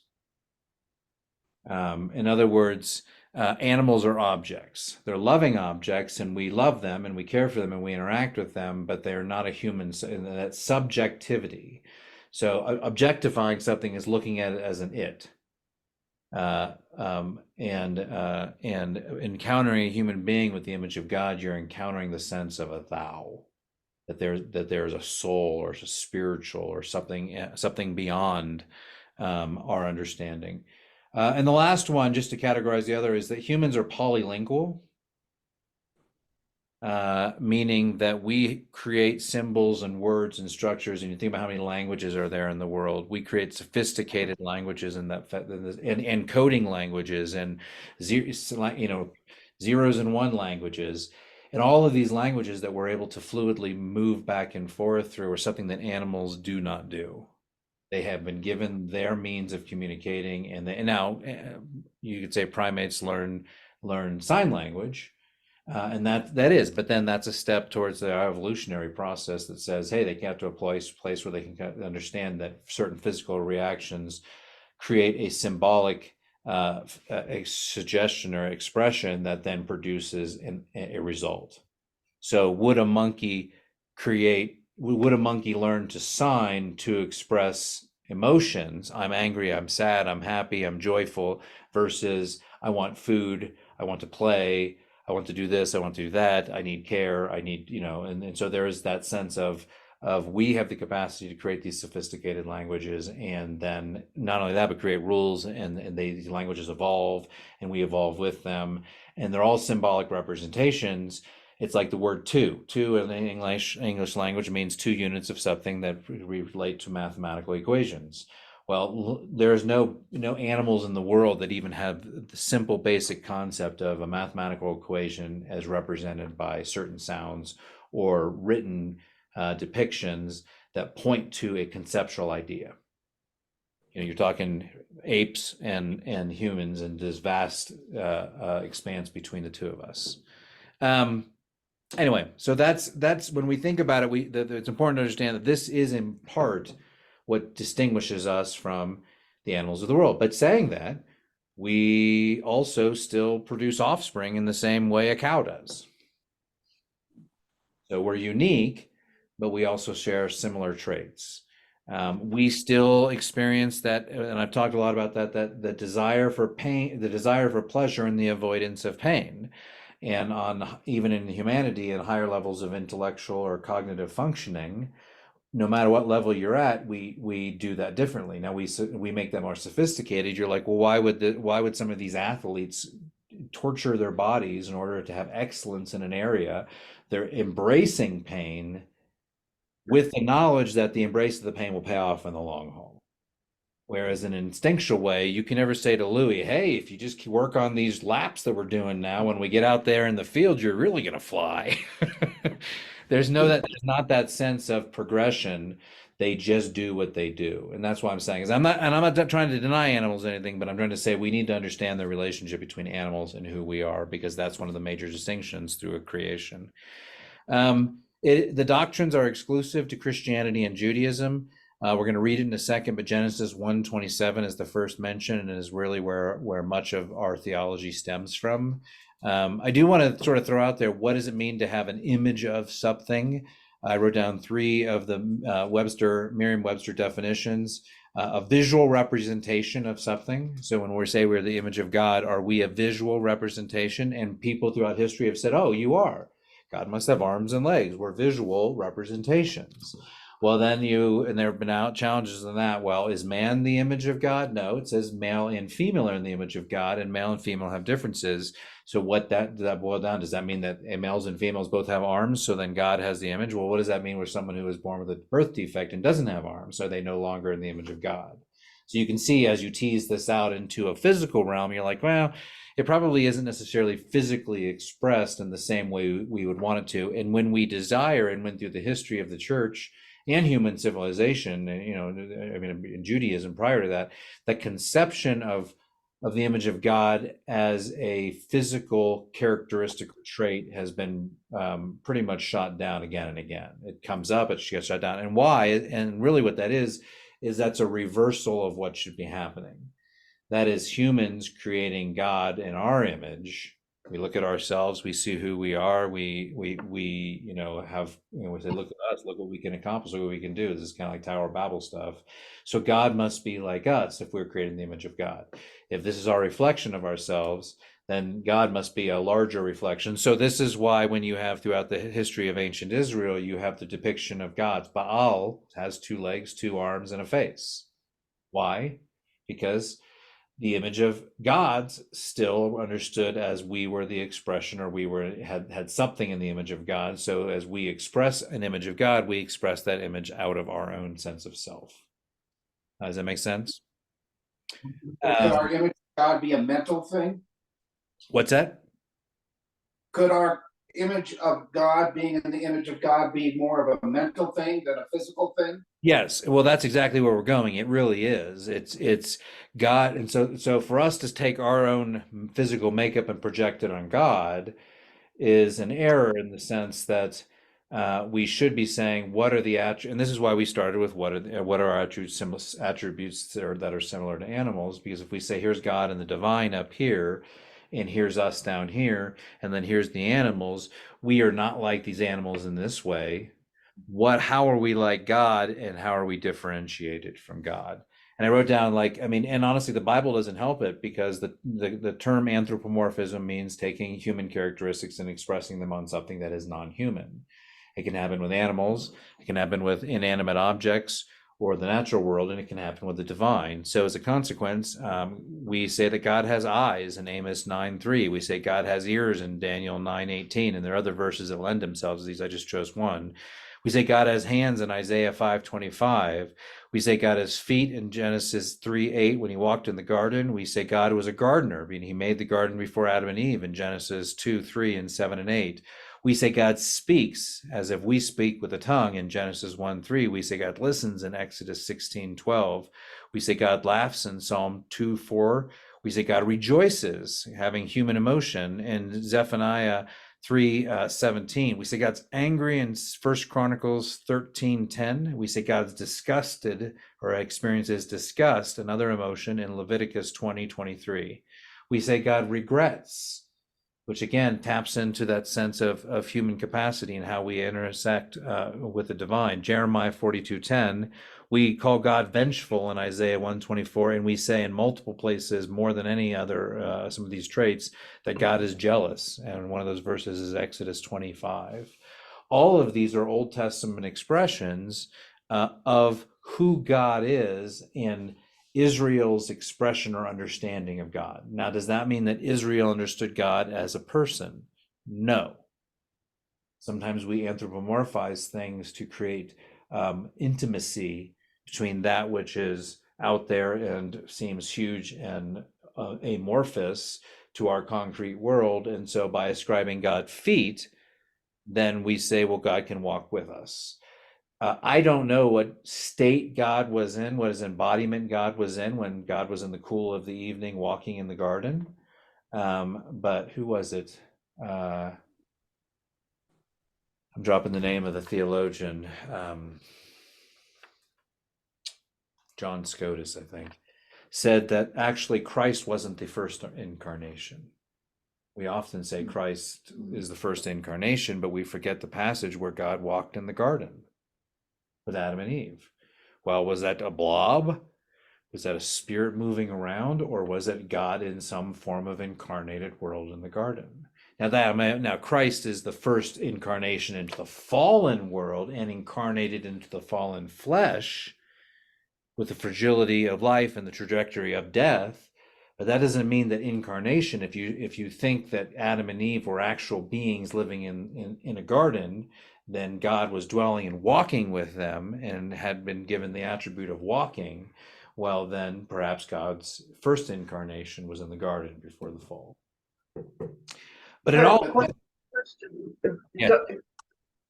Speaker 1: In other words, animals are objects. They're loving objects, and we love them, and we care for them, and we interact with them, but they're not a human. And that subjectivity. So objectifying something is looking at it as an it. And encountering a human being with the image of God, you're encountering the sense of a thou, that there's a soul or a spiritual or something beyond our understanding. And the last one, just to categorize the other, is that humans are polylingual, meaning that we create symbols and words and structures. And you think about how many languages are there in the world. We create sophisticated languages and coding languages and zeros and one languages. And all of these languages that we're able to fluidly move back and forth through are something that animals do not do. They have been given their means of communicating, and now you could say primates learn sign language, and that is. But then that's a step towards the evolutionary process that says, hey, they get to a place where they can understand that certain physical reactions create a symbolic a suggestion or expression that then produces a result. So would a monkey learn to sign to express emotions? I'm angry, I'm sad, I'm happy, I'm joyful, versus I want food, I want to play, I want to do this, I want to do that, I need care, I need, and so there is that sense of we have the capacity to create these sophisticated languages, and then not only that, but create rules, and these languages evolve, and we evolve with them, and they're all symbolic representations. It's like the word two. Two in the English language means 2 units of something that relate to mathematical equations. Well, there's no animals in the world that even have the simple basic concept of a mathematical equation as represented by certain sounds or written depictions that point to a conceptual idea. You're talking apes and humans, and this vast expanse between the two of us. Anyway, so that's when we think about it, it's important to understand that this is in part what distinguishes us from the animals of the world. But saying that, we also still produce offspring in the same way a cow does. So we're unique, but we also share similar traits. We still experience that, and I've talked a lot about that the desire for pain, the desire for pleasure, and the avoidance of pain. And even in humanity, at higher levels of intellectual or cognitive functioning, no matter what level you're at, we do that differently. Now we make them more sophisticated. You're like, well, why would some of these athletes torture their bodies in order to have excellence in an area? They're embracing pain with the knowledge that the embrace of the pain will pay off in the long haul. Whereas in an instinctual way, you can never say to Louis, hey, if you just work on these laps that we're doing now, when we get out there in the field, you're really going to fly. There's not that sense of progression. They just do what they do. And that's what I'm saying is I'm not trying to deny animals anything, but I'm trying to say we need to understand the relationship between animals and who we are, because that's one of the major distinctions through a creation. The doctrines are exclusive to Christianity and Judaism. We're going to read it in a second, but Genesis 1:27 is the first mention, and is really where much of our theology stems from. I do want to sort of throw out there, what does it mean to have an image of something? I wrote down 3 of the Merriam-Webster definitions. A visual representation of something. So when we say we're the image of God, are we a visual representation? And people throughout history have said, oh, you are. God must have arms and legs. We're visual representations. Well, then there have been challenges in that. Well, is man the image of God? No, it says male and female are in the image of God, and male and female have differences. So what does that boil down? Does that mean that males and females both have arms? So then God has the image? Well, what does that mean with someone who is born with a birth defect and doesn't have arms? So are they no longer in the image of God? So you can see, as you tease this out into a physical realm, you're like, well, it probably isn't necessarily physically expressed in the same way we would want it to. And when we desire, and went through the history of the church and human civilization, in Judaism prior to that, the conception of of the image of God as a physical characteristic or trait has been pretty much shot down again and again. It comes up, it gets shut down. And why? And really what that is that's a reversal of what should be happening. That is humans creating God in our image. We look at ourselves, we see who we are, we have, we say, look at us, look what we can accomplish, look what we can do. This is kind of like Tower of Babel stuff. So God must be like us if we're creating the image of God. If this is our reflection of ourselves, then God must be a larger reflection. So this is why when you have throughout the history of ancient Israel, you have the depiction of gods. Baal has 2 legs, 2 arms, and a face. Why? Because the image of gods still understood as we were the expression, or we had something in the image of God. So as we express an image of God, we express that image out of our own sense of self. Does that make sense?
Speaker 3: Could our image of God be a mental thing?
Speaker 1: What's that?
Speaker 3: Could our image of God, being in the image of God, be more of a mental thing than a physical thing?
Speaker 1: Yes, well, that's exactly where we're going. It really is. It's God, and so for us to take our own physical makeup and project it on God is an error in the sense that we should be saying what are the attributes, and this is why we started with what are our attributes that are similar to animals, because if we say here's God and the divine up here, and here's us down here, and then here's the animals, we are not like these animals in this way. How are we like God, and how are we differentiated from God? And I wrote down, like, I mean, and honestly, the Bible doesn't help it, because the term anthropomorphism means taking human characteristics and expressing them on something that is non-human. It can happen with animals, it can happen with inanimate objects or the natural world, and it can happen with the divine. So as a consequence, we say that God has eyes in Amos 9:3. We say God has ears in Daniel 9:18, and there are other verses that lend themselves to these. I just chose one. We say God has hands in Isaiah 5:25. We say God has feet in Genesis 3:8 when he walked in the garden. We say God was a gardener, meaning he made the garden before Adam and Eve in Genesis 2:3 and 7 and 8. We say God speaks as if we speak with the tongue in Genesis 1:3. We say God listens in Exodus 16:12. We say God laughs in Psalm 2:4. We say God rejoices, having human emotion in Zephaniah 3:17. We say God's angry in 1 Chronicles 13:10. We say God's disgusted, or experiences disgust, another emotion, in Leviticus 20:23. We say God regrets, which again taps into that sense of human capacity and how we intersect with the divine. Jeremiah 42:10. We call God vengeful in Isaiah 1:24, and we say in multiple places, more than any other, some of these traits, that God is jealous. And one of those verses is Exodus 25. All of these are Old Testament expressions of who God is in Israel's expression or understanding of God. Now, does that mean that Israel understood God as a person? No. Sometimes we anthropomorphize things to create intimacy between that which is out there and seems huge and amorphous to our concrete world. And so by ascribing God feet, then we say, well, God can walk with us. I don't know what state God was in, what his embodiment God was in when God was in the cool of the evening walking in the garden. But who was it? I'm dropping the name of the theologian. John Scotus, I think, said that actually Christ wasn't the first incarnation. We often say Christ is the first incarnation, but we forget the passage where God walked in the garden with Adam and Eve. Well, was that a blob? Was that a spirit moving around, or was it God in some form of incarnated world in the garden? Now Christ is the first incarnation into the fallen world and incarnated into the fallen flesh with the fragility of life and the trajectory of death. But that doesn't mean that incarnation, if you think that Adam and Eve were actual beings living in a garden, then God was dwelling and walking with them and had been given the attribute of walking. Well, then perhaps God's first incarnation was in the garden before the fall. But in all,
Speaker 2: Question.
Speaker 1: yeah.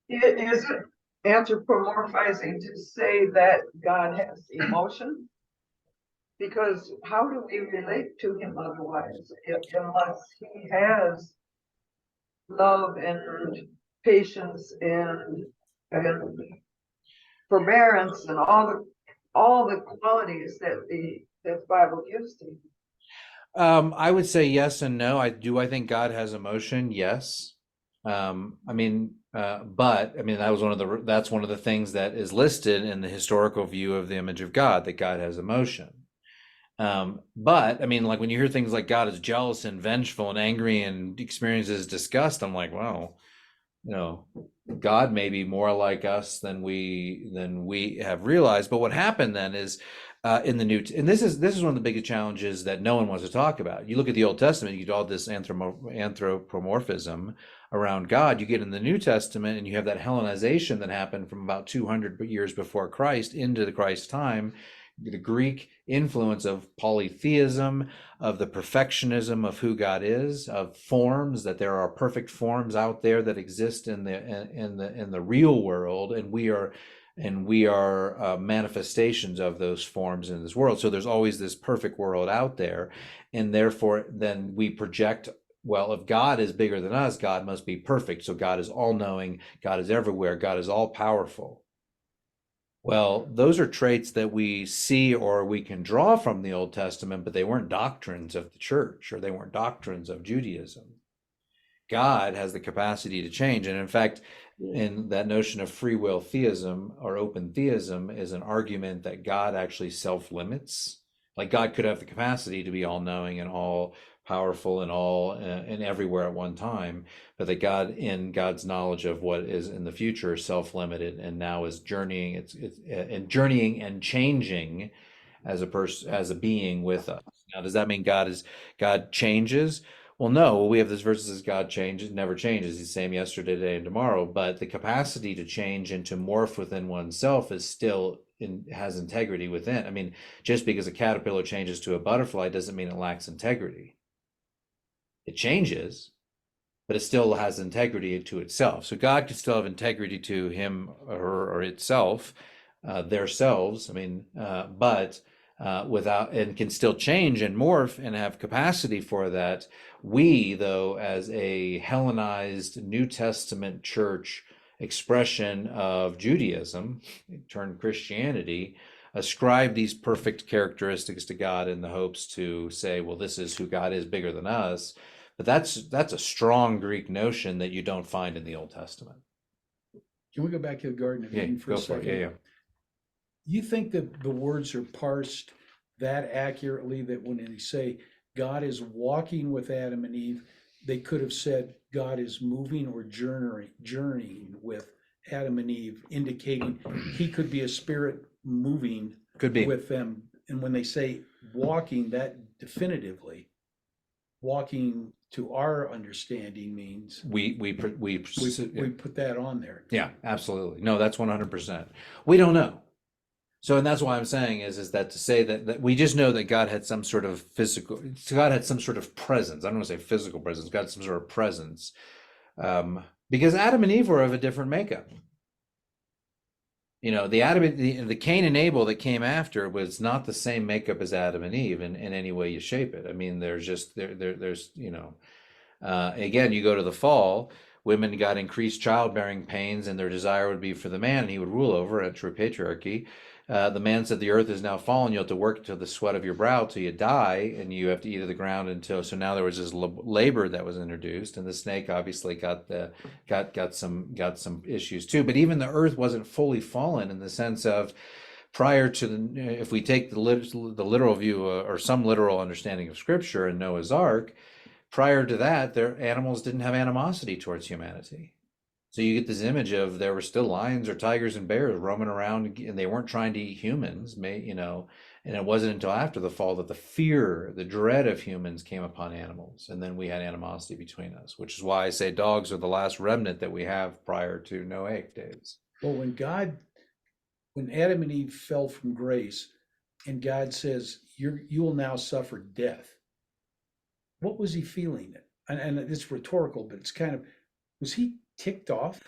Speaker 2: Is it anthropomorphizing to say that God has emotion? Because how do we relate to him otherwise, unless he has love and patience and forbearance and all the qualities that the Bible gives to him.
Speaker 1: I would say yes and no. I think God has emotion. Yes. I mean, but I mean that's one of the things that is listed in the historical view of the image of God, that God has emotion. But I mean, like when you hear things like God is jealous and vengeful and angry and experiences disgust, I'm like, well, you know, God may be more like us than we have realized. But what happened then is in the new, and this is one of the biggest challenges that no one wants to talk about. You look at the Old Testament, you get all this anthropomorphism around God. You get in the New Testament, and you have that Hellenization that happened from about 200 years before Christ into the Christ time. The Greek influence of polytheism, of the perfectionism of who God is, of forms, that there are perfect forms out there that exist in the real world, and we are manifestations of those forms in this world. So there's always this perfect world out there, and therefore then we project, well, if God is bigger than us, God must be perfect. So God is all knowing, God is everywhere, God is all powerful. Well, those are traits that we see or we can draw from the Old Testament, but they weren't doctrines of the church, or they weren't doctrines of Judaism. God has the capacity to change. And in fact, in that notion of free will theism or open theism is an argument that God actually self-limits. Like God could have the capacity to be all knowing and all powerful and all and everywhere at one time, but that God, in God's knowledge of what is in the future, is self-limited and now is journeying. It's and journeying and changing as a person, as a being with us. Now, does that mean God changes? Well, no. Well, we have this verse that says God changes, never changes. He's the same yesterday, today, and tomorrow. But the capacity to change and to morph within oneself is still has integrity within. I mean, just because a caterpillar changes to a butterfly doesn't mean it lacks integrity. It changes, but it still has integrity to itself. So God can still have integrity to him or her or itself, their selves. I mean, but without, and can still change and morph and have capacity for that. We, though, as a Hellenized New Testament church expression of Judaism, turned Christianity, ascribe these perfect characteristics to God in the hopes to say, well, this is who God is, bigger than us. But that's a strong Greek notion that you don't find in the Old Testament.
Speaker 4: Can we go back to the Garden of
Speaker 1: Yeah,
Speaker 4: Eden for
Speaker 1: go
Speaker 4: a
Speaker 1: for it.
Speaker 4: second?
Speaker 1: Yeah.
Speaker 4: You think that the words are parsed that accurately that when they say God is walking with Adam and Eve, they could have said God is moving or journeying with Adam and Eve, indicating he could be a spirit moving
Speaker 1: Could be.
Speaker 4: with them. And when they say walking, that definitively walking to our understanding means
Speaker 1: We
Speaker 4: we put that on there.
Speaker 1: Yeah, absolutely. No, that's 100%. We don't know. So, and that's why I'm saying is that to say that we just know that God had some sort of God had some sort of presence. I don't want to say physical presence. God had some sort of presence, because Adam and Eve were of a different makeup. You know, the Cain and Abel that came after was not the same makeup as Adam and Eve in any way you shape it. I mean, there's just there's again, you go to the fall, women got increased childbearing pains, and their desire would be for the man, and he would rule over it, true patriarchy. The man said, the earth is now fallen. You have to work to the sweat of your brow till you die, and you have to eat of the ground until. So now there was this labor that was introduced, and the snake obviously got some issues too. But even the earth wasn't fully fallen in the sense of prior to if we take the literal view or some literal understanding of Scripture and Noah's Ark. Prior to that, their animals didn't have animosity towards humanity. So you get this image of there were still lions or tigers and bears roaming around, and they weren't trying to eat humans, and it wasn't until after the fall that the fear, the dread of humans came upon animals, and then we had animosity between us, which is why I say dogs are the last remnant that we have prior to Noahic days.
Speaker 4: Well, when Adam and Eve fell from grace, and God says, you will now suffer death. What was he feeling? And it's rhetorical, but it's kind of, was he ticked off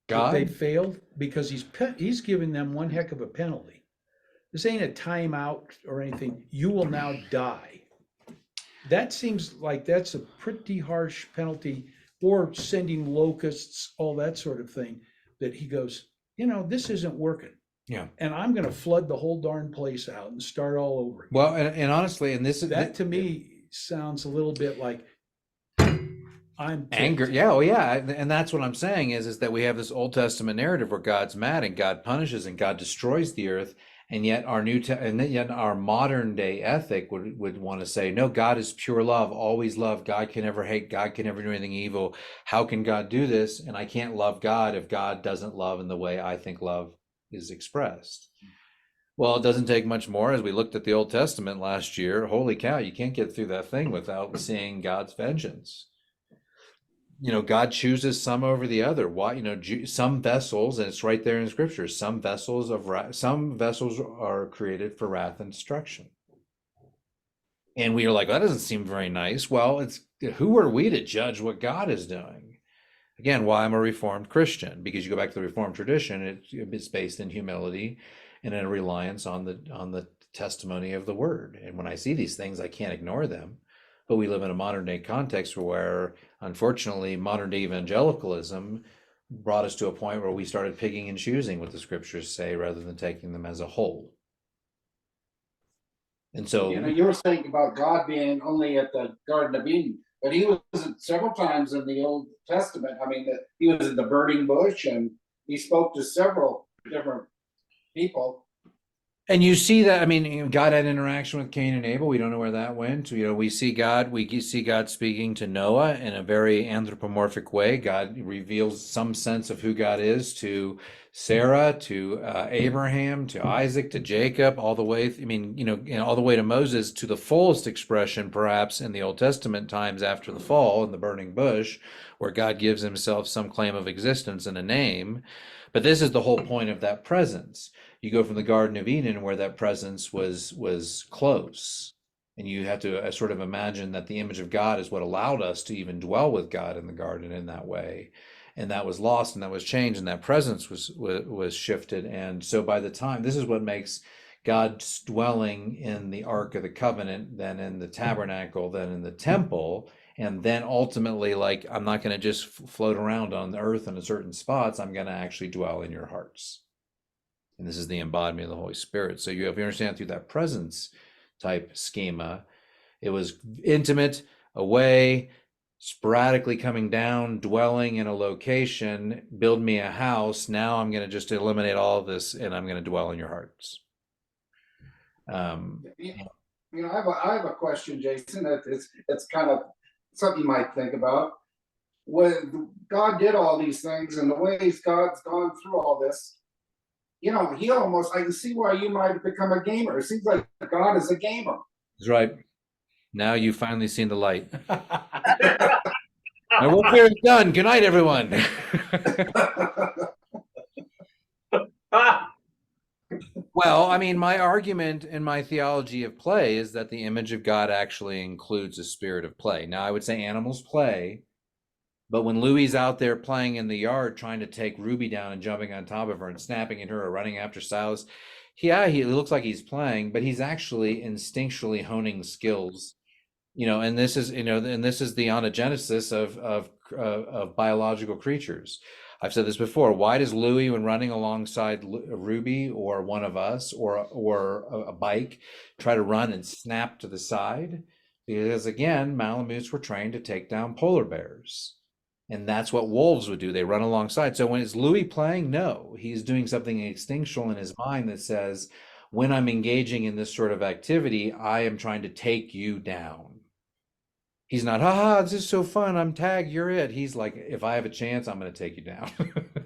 Speaker 4: that they
Speaker 1: God,
Speaker 4: failed? Because he's giving them one heck of a penalty. this ain't a timeout or anything. You will now die. That seems like that's a pretty harsh penalty, or sending locusts, all that sort of thing, that he goes, this isn't working.
Speaker 1: Yeah.
Speaker 4: And I'm going to flood the whole darn place out and start all over again.
Speaker 1: Well, and honestly, and this is
Speaker 4: That to me sounds a little bit like I'm
Speaker 1: anger.
Speaker 4: ticked.
Speaker 1: Yeah, oh yeah, and that's what I'm saying is that we have this Old Testament narrative where God's mad and God punishes and God destroys the earth, and yet and yet our modern day ethic would want to say, no, God is pure love, always love. God can never hate. God can never do anything evil. How can God do this? And I can't love God if God doesn't love in the way I think love is expressed. Well, it doesn't take much more. As we looked at the Old Testament last year, holy cow, you can't get through that thing without seeing God's vengeance. God chooses some over the other. Why? Some vessels, and it's right there in Scripture. Some vessels are created for wrath and destruction. And we are like, that doesn't seem very nice. Well, who are we to judge what God is doing? Again, why I'm a Reformed Christian, because you go back to the Reformed tradition, it's based in humility and in a reliance on the testimony of the Word. And when I see these things, I can't ignore them. But we live in a modern day context where, unfortunately, modern day evangelicalism brought us to a point where we started picking and choosing what the Scriptures say rather than taking them as a whole. And so,
Speaker 3: you were saying about God being only at the Garden of Eden, but he was several times in the Old Testament. I mean, he was in the burning bush, and he spoke to several different people.
Speaker 1: and you see that, I mean, God had interaction with Cain and Abel. We don't know where that went. We see God speaking to Noah in a very anthropomorphic way. God reveals some sense of who God is to Sarah, to Abraham, to Isaac, to Jacob, all the way, all the way to Moses, to the fullest expression, perhaps, in the Old Testament times after the fall in the burning bush, where God gives himself some claim of existence and a name. But this is the whole point of that presence. You go from the Garden of Eden, where that presence was close, and you have to sort of imagine that the image of God is what allowed us to even dwell with God in the garden in that way, and that was lost, and that was changed, and that presence was shifted. And so by the time, this is what makes God's dwelling in the Ark of the Covenant, then in the tabernacle, then in the temple, and then ultimately, like, I'm not going to just float around on the earth in certain spots. I'm going to actually dwell in your hearts. And this is the embodiment of the Holy Spirit. So if you understand through that presence type schema, it was intimate, away, sporadically coming down, dwelling in a location, build me a house. Now I'm going to just eliminate all of this, and I'm going to dwell in your hearts.
Speaker 3: I have a question, Jason. It's kind of something you might think about. When God did all these things, and the ways God's gone through all this, he almost, I can see why you might have become a gamer. It seems like God is a gamer.
Speaker 1: That's right. Now you've finally seen the light. Our work here is done. Good night, everyone. Well, I mean, my argument in my theology of play is that the image of God actually includes a spirit of play. Now, I would say animals play, but when Louie's out there playing in the yard, trying to take Ruby down and jumping on top of her and snapping at her or running after Silas, he looks like he's playing, but he's actually instinctually honing skills, and this is the onogenesis of biological creatures. I've said this before. Why does Louie, when running alongside Ruby or one of us or a bike, try to run and snap to the side? Because again, Malamutes were trained to take down polar bears. And that's what wolves would do. They run alongside. So when it's Louis playing, no, he's doing something instinctual in his mind that says, when I'm engaging in this sort of activity, I am trying to take you down. He's not, haha, this is so fun. I'm tagged. You're it. He's like, if I have a chance, I'm going to take you down.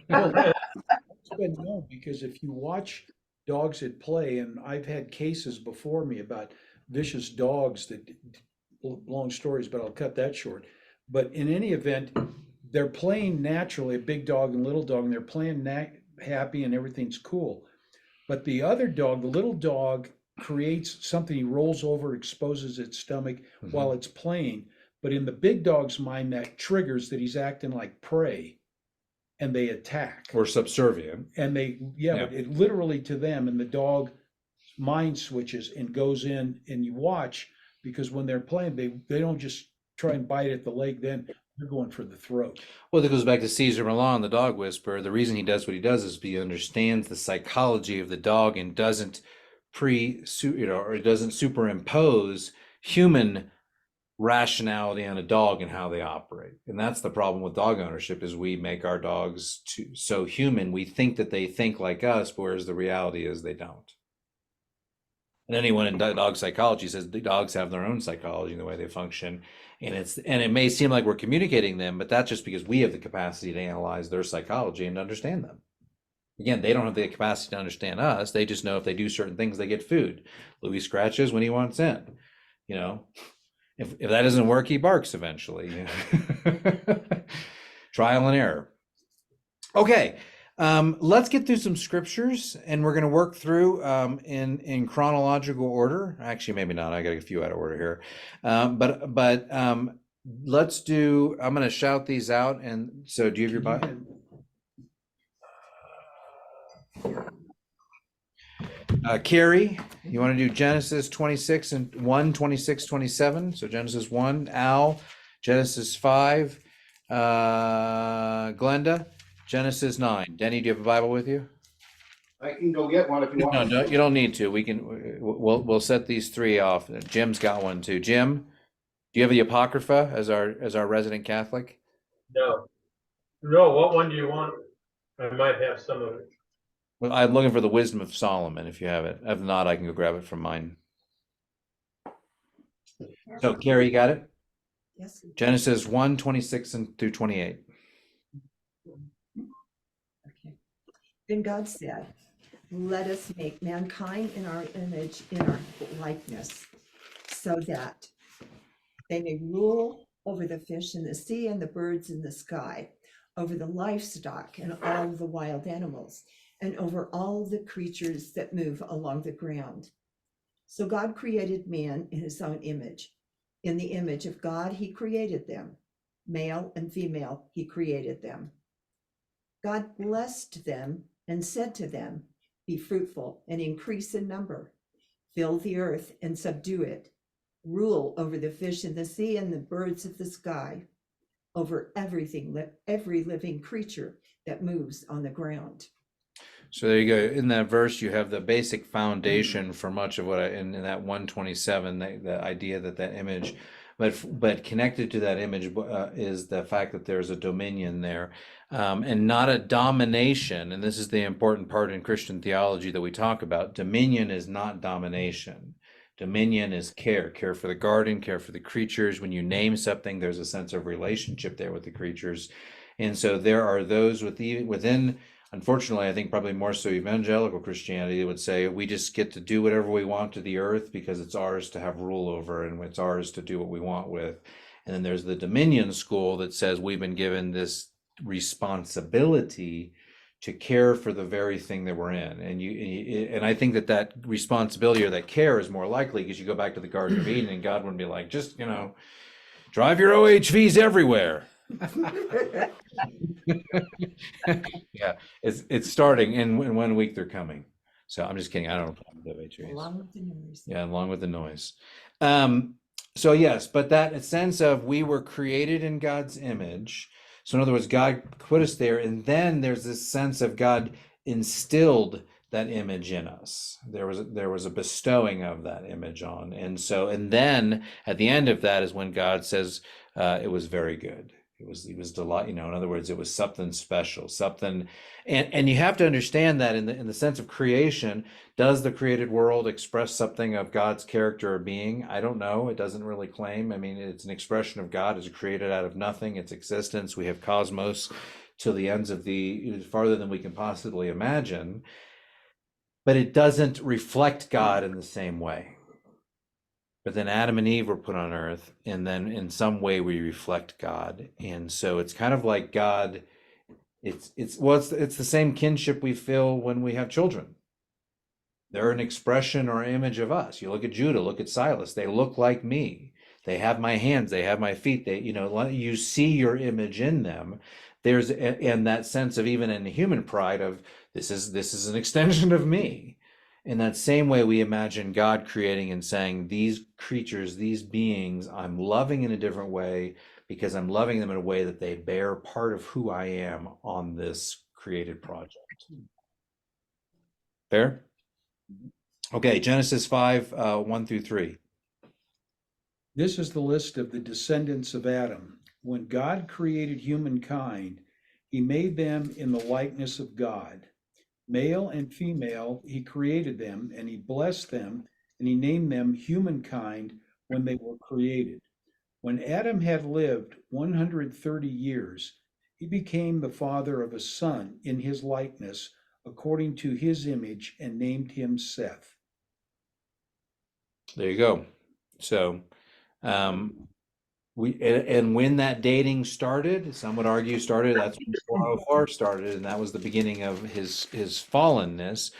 Speaker 4: It's been known, because if you watch dogs at play, and I've had cases before me about vicious dogs that, long stories, but I'll cut that short. But in any event, they're playing naturally, a big dog and little dog, and they're playing happy and everything's cool. But the other dog, the little dog, creates something. He rolls over, exposes its stomach while it's playing. But in the big dog's mind, that triggers that he's acting like prey, and they attack.
Speaker 1: Or subservient.
Speaker 4: And but it literally to them, and the dog mind switches and goes in and you watch, because when they're playing, they don't just try and bite at the leg, then they're going for the throat.
Speaker 1: Well, that goes back to Caesar Milan, the dog whisperer. The reason he does what he does is he understands the psychology of the dog and doesn't or doesn't superimpose human rationality on a dog and how they operate. And that's the problem with dog ownership, is we make our dogs so human. We think that they think like us, whereas the reality is they don't. And anyone in dog psychology says the dogs have their own psychology and the way they function. And it may seem like we're communicating them, but that's just because we have the capacity to analyze their psychology and understand them. Again, they don't have the capacity to understand us. They just know if they do certain things, they get food. Louis scratches when he wants in. You know, if that doesn't work, he barks eventually. Trial and error. Okay, let's get through some scriptures, and we're going to work through in chronological order. Actually, maybe not. I got a few out of order here, but let's do. I'm going to shout these out, and so do you have your Bible? Carrie, you want to do Genesis 26 and 1, 26, 27? So Genesis 1, Al, Genesis 5, Glenda, Genesis 9. Denny, do you have a Bible with you?
Speaker 3: I can go get one if you want.
Speaker 1: No, you don't need to. We'll set these three off. Jim's got one too. Jim, do you have the Apocrypha as our resident Catholic?
Speaker 5: No. No, what one do you want? I might have some of it.
Speaker 1: Well, I'm looking for the Wisdom of Solomon, if you have it. If not, I can go grab it from mine. So, Carrie, you got it?
Speaker 6: Yes.
Speaker 1: Genesis 1, 26 through 28.
Speaker 6: Okay. Then God said, let us make mankind in our image, in our likeness, so that they may rule over the fish in the sea and the birds in the sky, over the livestock and all the wild animals, and over all the creatures that move along the ground. So God created man in his own image. In the image of God, he created them. Male and female, he created them. God blessed them and said to them, be fruitful and increase in number. Fill the earth and subdue it. Rule over the fish in the sea and the birds of the sky, over everything, every living creature that moves on the ground.
Speaker 1: So there you go. In that verse, you have the basic foundation for much of what in that 127, the idea that image, but connected to that image is the fact that there's a dominion there, and not a domination. And this is the important part in Christian theology that we talk about. Dominion is not domination. Dominion is care for the garden, care for the creatures. When you name something, there's a sense of relationship there with the creatures. And so there are those within, unfortunately, I think probably more so evangelical Christianity would say we just get to do whatever we want to the earth because it's ours to have rule over and it's ours to do what we want with. And then there's the dominion school that says we've been given this responsibility to care for the very thing that we're in. And I think that responsibility or that care is more likely because you go back to the Garden of Eden and God wouldn't be like, just, drive your OHVs everywhere. Yeah, it's starting, and in 1 week they're coming. So I'm just kidding. I don't know OHVs.
Speaker 6: Along with the noise.
Speaker 1: Yeah, along with the noise. So yes, but that sense of we were created in God's image. So in other words, God put us there, and then there's this sense of God instilled that image in us. There was a bestowing of that image on, and then at the end of that is when God says it was very good. It was delight. In other words, it was something special, something, and you have to understand that in the sense of creation, does the created world express something of God's character or being? I don't know. It doesn't really claim. I mean, it's an expression of God. It's created out of nothing. Its existence. We have cosmos to the ends of farther than we can possibly imagine, but it doesn't reflect God in the same way. But then Adam and Eve were put on earth, and then in some way we reflect God. And so it's kind of like God, it's the same kinship we feel when we have children. They're an expression or image of us. You look at Judah, look at Silas, they look like me. They have my hands, they have my feet. You see your image in them. There's and that sense of even in the human pride of this is an extension of me. In that same way, we imagine God creating and saying, these creatures, these beings, I'm loving in a different way because I'm loving them in a way that they bear part of who I am on this created project. Fair? Okay, Genesis 5, 1 through 3.
Speaker 4: This is the list of the descendants of Adam. When God created humankind, he made them in the likeness of God. Male and female, he created them, and he blessed them, and he named them humankind when they were created. When Adam had lived 130 years, he became the father of a son in his likeness, according to his image, and named him Seth.
Speaker 1: There you go. So, and when that dating started, some would argue started, that's when 404 started, and that was the beginning of his fallenness.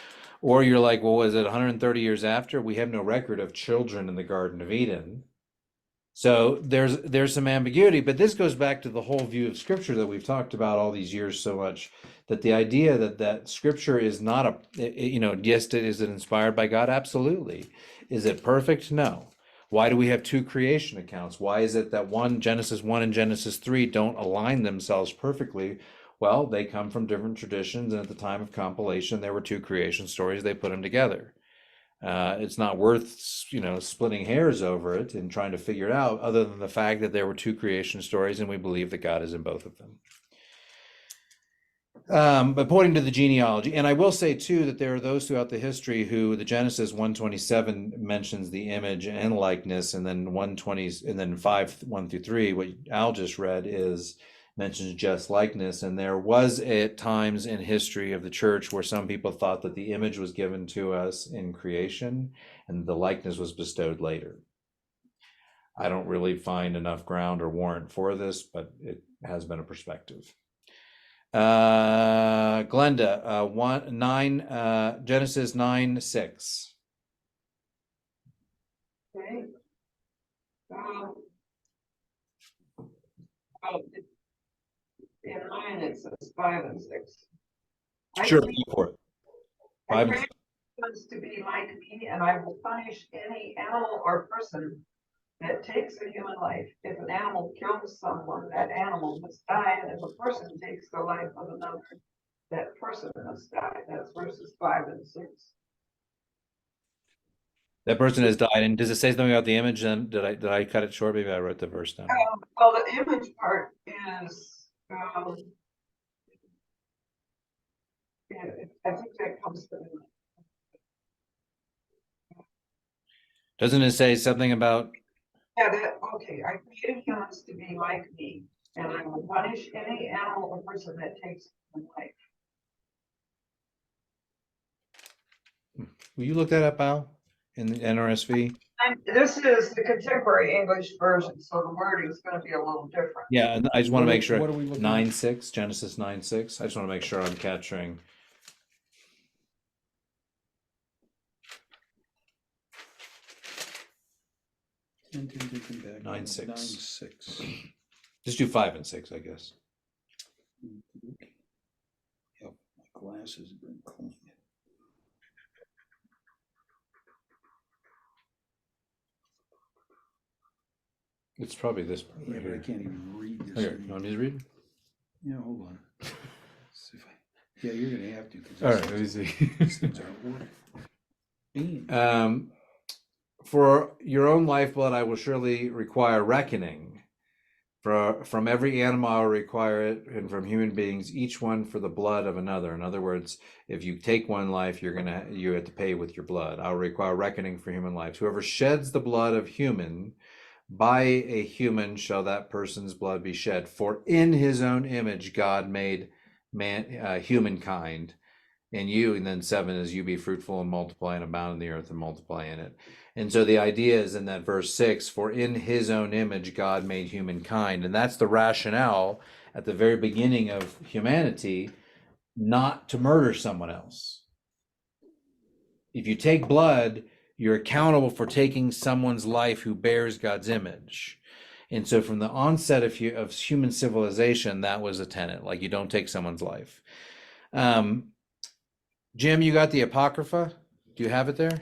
Speaker 1: Or you're like, well, was it 130 years after? We have no record of children in the Garden of Eden. So there's some ambiguity, but this goes back to the whole view of Scripture that we've talked about all these years so much, that the idea that Scripture is not yes, is it inspired by God? Absolutely. Is it perfect? No. Why do we have two creation accounts? Why is it that Genesis 1 and Genesis 3 don't align themselves perfectly? Well, they come from different traditions, and at the time of compilation, there were two creation stories. They put them together. It's not worth, splitting hairs over it and trying to figure it out, other than the fact that there were two creation stories, and we believe that God is in both of them. But pointing to the genealogy, and I will say too that there are those throughout the history who the Genesis 1:27 mentions the image and likeness, and then 1:20, and then 5, 1 through 3, what Al just read mentions just likeness. And there was at times in history of the church where some people thought that the image was given to us in creation and the likeness was bestowed later. I don't really find enough ground or warrant for this, but it has been a perspective. Glenda, Genesis 9:6.
Speaker 2: Okay. In mine, it says 5 and 6.
Speaker 1: Sure, go for it.
Speaker 2: I
Speaker 1: 5 and
Speaker 2: created humans to be like me, and I will punish any animal or person that takes a human life. If an animal kills someone, that animal must die, and if a person takes the life of another, that person must die. That's verses 5 and 6.
Speaker 1: That person has died. And does it say something about the image? Then did I cut it short? Maybe I wrote the verse down.
Speaker 2: Well, the image part is, I think that comes from.
Speaker 1: Doesn't it say something about?
Speaker 2: Yeah, okay. I created humans to be like me, and I will punish any animal or person that takes human life.
Speaker 1: Will you look that up, Al, in the NRSV?
Speaker 2: This is the contemporary English version, so the wording is going to be a little different.
Speaker 1: Yeah, and I just want to make sure.
Speaker 4: What are we looking at?
Speaker 1: 9:6, Genesis 9:6. I just want to make sure I'm capturing.
Speaker 4: Back
Speaker 1: 9:6.
Speaker 4: 9:6.
Speaker 1: Just do 5 and 6, I guess.
Speaker 4: Yep, my glasses have been cleaned.
Speaker 1: It's probably this part
Speaker 4: Yeah,
Speaker 1: right
Speaker 4: but I
Speaker 1: here.
Speaker 4: can't even read this.
Speaker 1: Here, you want me to read?
Speaker 4: Yeah, hold on. See if yeah, you're gonna have to.
Speaker 1: All right, let me see.
Speaker 4: These things aren't working.
Speaker 1: For your own lifeblood, I will surely require reckoning. From every animal, I will require it, and from human beings, each one for the blood of another. In other words, if you take one life, you have to pay with your blood. I will require reckoning for human lives. Whoever sheds the blood of human, by a human shall that person's blood be shed. For in his own image God made humankind, and you, and then 7 is you be fruitful and multiply and abound in the earth and multiply in it. And so the idea is in that verse 6, for in his own image God made humankind. And that's the rationale at the very beginning of humanity, not to murder someone else. If you take blood, you're accountable for taking someone's life who bears God's image. And so from the onset of human civilization, that was a tenet, like you don't take someone's life. Jim, you got the Apocrypha? Do you have it there?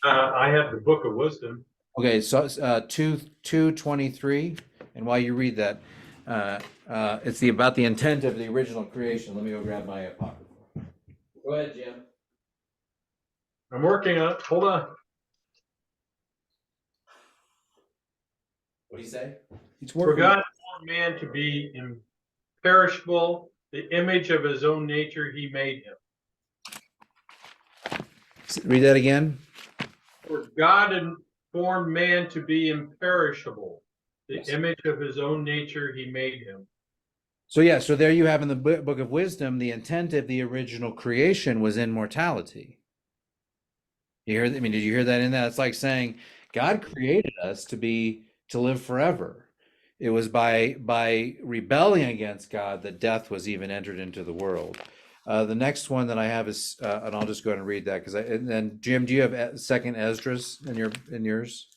Speaker 5: I have the Book of Wisdom.
Speaker 1: Okay, so 2:23, and while you read that, it's about the intent of the original creation. Let me go grab my apocrypha. Go ahead, Jim.
Speaker 5: I'm working on it. Hold on.
Speaker 1: What do you say?
Speaker 4: It's
Speaker 5: For
Speaker 4: working.
Speaker 5: God formed man to be imperishable, the image of his own nature he made him.
Speaker 1: Read that again.
Speaker 5: For God formed man to be imperishable, the
Speaker 1: Yes.
Speaker 5: image of his own nature he made him.
Speaker 1: So yeah, so there you have in the Book of Wisdom, the intent of the original creation was immortality. You hear? I mean, did you hear that in that? It's like saying God created us to live forever. It was by rebelling against God that death was even entered into the world. The next one that I have is, and I'll just go ahead and read that and then Jim, do you have Second Esdras in yours?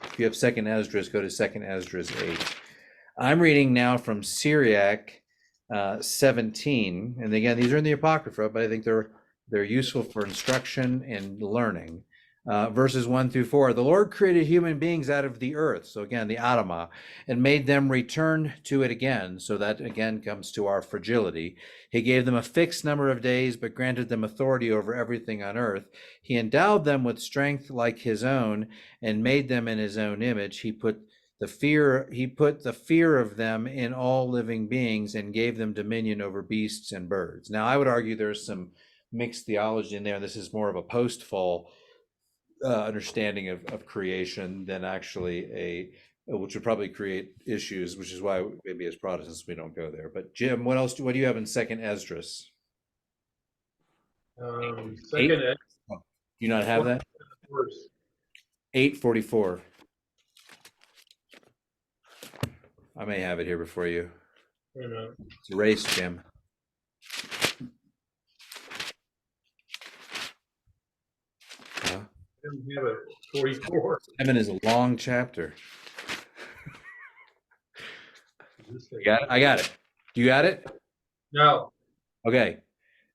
Speaker 1: If you have Second Esdras, go to Second Esdras 8. I'm reading now from Syriac 17, and again, these are in the Apocrypha, but I think they're useful for instruction and learning. Verses 1-4. The Lord created human beings out of the earth, so again, the Adamah, and made them return to it again. So that again comes to our fragility. He gave them a fixed number of days, but granted them authority over everything on earth. He endowed them with strength like his own, and made them in his own image. He put the fear of them in all living beings, and gave them dominion over beasts and birds. Now, I would argue there's some mixed theology in there. This is more of a post-fall understanding of creation than actually which would probably create issues, which is why maybe as Protestants we don't go there. But Jim, what do you have in Second Esdras?
Speaker 5: Second
Speaker 1: Do you not have that?
Speaker 5: verse.
Speaker 1: 8:44. I may have it here before you. It's erased, Jim.
Speaker 5: I don't have it. 44.
Speaker 1: 7 is a long chapter. Got it? I got it. Do you got it?
Speaker 5: No.
Speaker 1: Okay.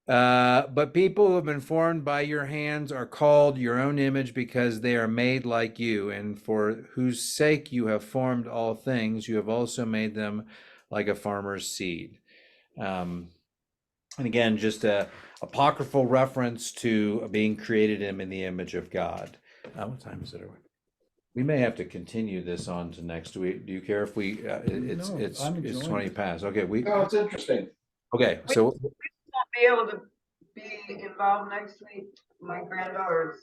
Speaker 1: But people who have been formed by your hands are called your own image because they are made like you, and for whose sake you have formed all things, you have also made them like a farmer's seed. And again, just a apocryphal reference to being created in the image of God. What time is it? We may have to continue this on to next week. Do you care if we?
Speaker 4: No, I'm
Speaker 1: It's
Speaker 4: enjoying
Speaker 1: 20
Speaker 4: it.
Speaker 1: past. Okay,
Speaker 3: No, it's interesting.
Speaker 1: okay. So
Speaker 2: Won't be able to be involved next week. My granddaughter's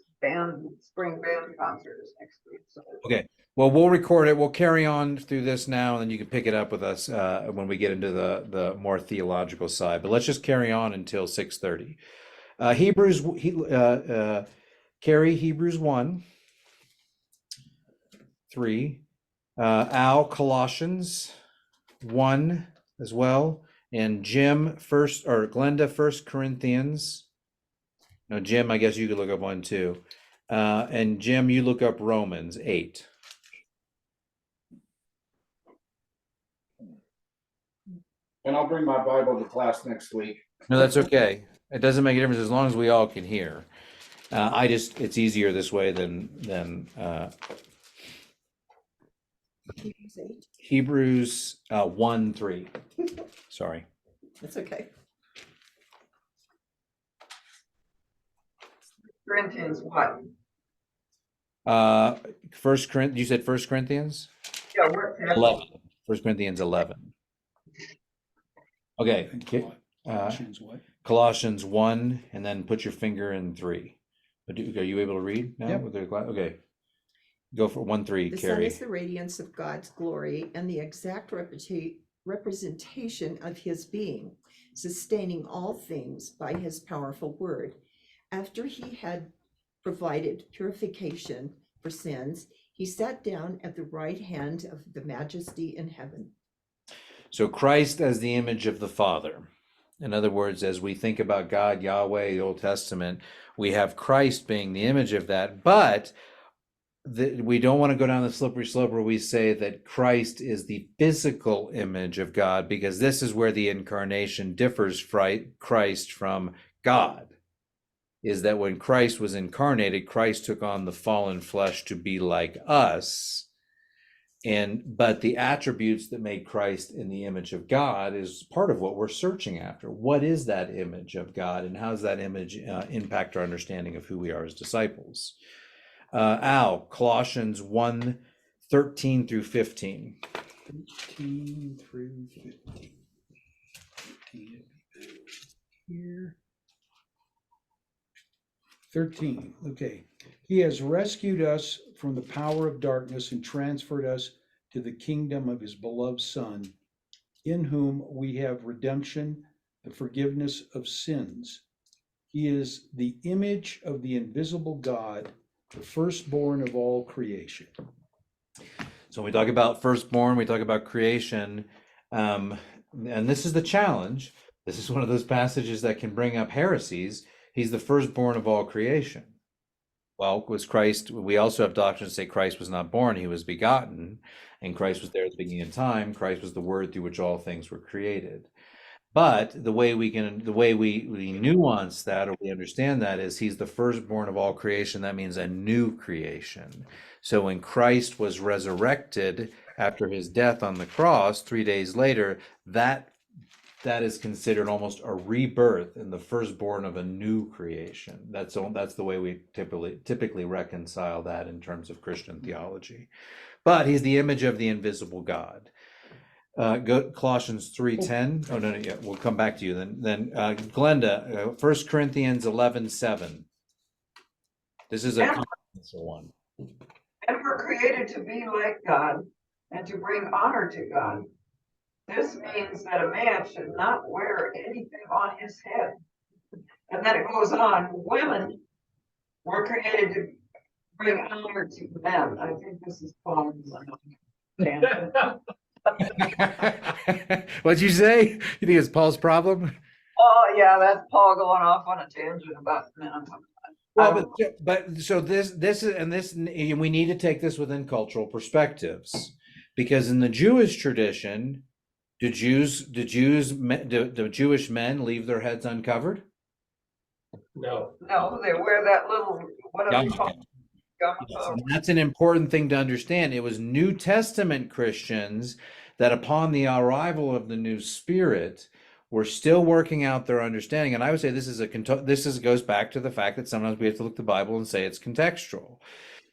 Speaker 2: spring band concert is next week, so.
Speaker 1: okay. Well, we'll record it. We'll carry on through this now, and then you can pick it up with us when we get into the more theological side. But let's just carry on until 6:30. Carrie, Hebrews 1:3. Al, Colossians 1 as well, and Jim Glenda 1 Corinthians. No, Jim, I guess you could look up 1 too. And Jim, you look up Romans 8.
Speaker 3: And I'll bring my Bible to class next week.
Speaker 1: No, that's okay. It doesn't make a difference as long as we all can hear. It's easier this way than Hebrews 1:3. Sorry.
Speaker 6: That's okay.
Speaker 2: Corinthians what?
Speaker 1: First Corinthians. You said 1 Corinthians?
Speaker 2: Yeah, we're.
Speaker 1: 11. 1 Corinthians 11. Okay.
Speaker 4: Colossians what?
Speaker 1: Colossians 1, and then put your finger in 3. Are you able to read now?
Speaker 4: Yep.
Speaker 1: Okay. Go for 1:3,
Speaker 6: The Son
Speaker 1: Carrie.
Speaker 6: is the radiance of God's glory and the exact representation of his being, sustaining all things by his powerful word. After he had provided purification for sins, he sat down at the right hand of the majesty in heaven.
Speaker 1: So Christ as the image of the Father. In other words, as we think about God, Yahweh, the Old Testament, we have Christ being the image of that, but we don't want to go down the slippery slope where we say that Christ is the physical image of God, because this is where the incarnation differs Christ from God. is that when Christ was incarnated, Christ took on the fallen flesh to be like us. But the attributes that made Christ in the image of God is part of what we're searching after. What is that image of God, and how does that image impact our understanding of who we are as disciples? Al, Colossians 1:13 through 15.
Speaker 4: 13 through 15. Here. 13, okay. He has rescued us from the power of darkness and transferred us to the kingdom of his beloved Son, in whom we have redemption, the forgiveness of sins. He is the image of the invisible God, the firstborn of all creation.
Speaker 1: So when we talk about firstborn, we talk about creation, and this is the challenge. This is one of those passages that can bring up heresies. He's the firstborn of all creation. Well, was Christ? We also have doctrines that say Christ was not born; he was begotten, and Christ was there at the beginning of time. Christ was the Word through which all things were created. But the way we nuance that, or we understand that, is he's the firstborn of all creation. That means a new creation. So when Christ was resurrected after his death on the cross 3 days later, that is considered almost a rebirth and the firstborn of a new creation. That's the way we typically reconcile that in terms of Christian theology. But he's the image of the invisible God. Go Colossians 3:10. Oh no, yeah, we'll come back to you then. Glenda, 1 Corinthians 11:7. This is a confidential one.
Speaker 2: And we're created to be like God and to bring honor to God. This means that a man should not wear anything on his head. And then it goes on, women were created to bring honor to men. I think this is Paul's tangent.
Speaker 1: What'd you say? You think it's Paul's problem?
Speaker 2: Oh, yeah, that's Paul going off on a tangent about men.
Speaker 1: Well, but so this we need to take this within cultural perspectives, because in the Jewish tradition, do Jewish men leave their heads uncovered?
Speaker 5: No.
Speaker 2: No, they wear that little, what are they called?
Speaker 1: Yes, and that's an important thing to understand. It was New Testament Christians that, upon the arrival of the new Spirit, were still working out their understanding. And I would say this goes back to the fact that sometimes we have to look at the Bible and say it's contextual.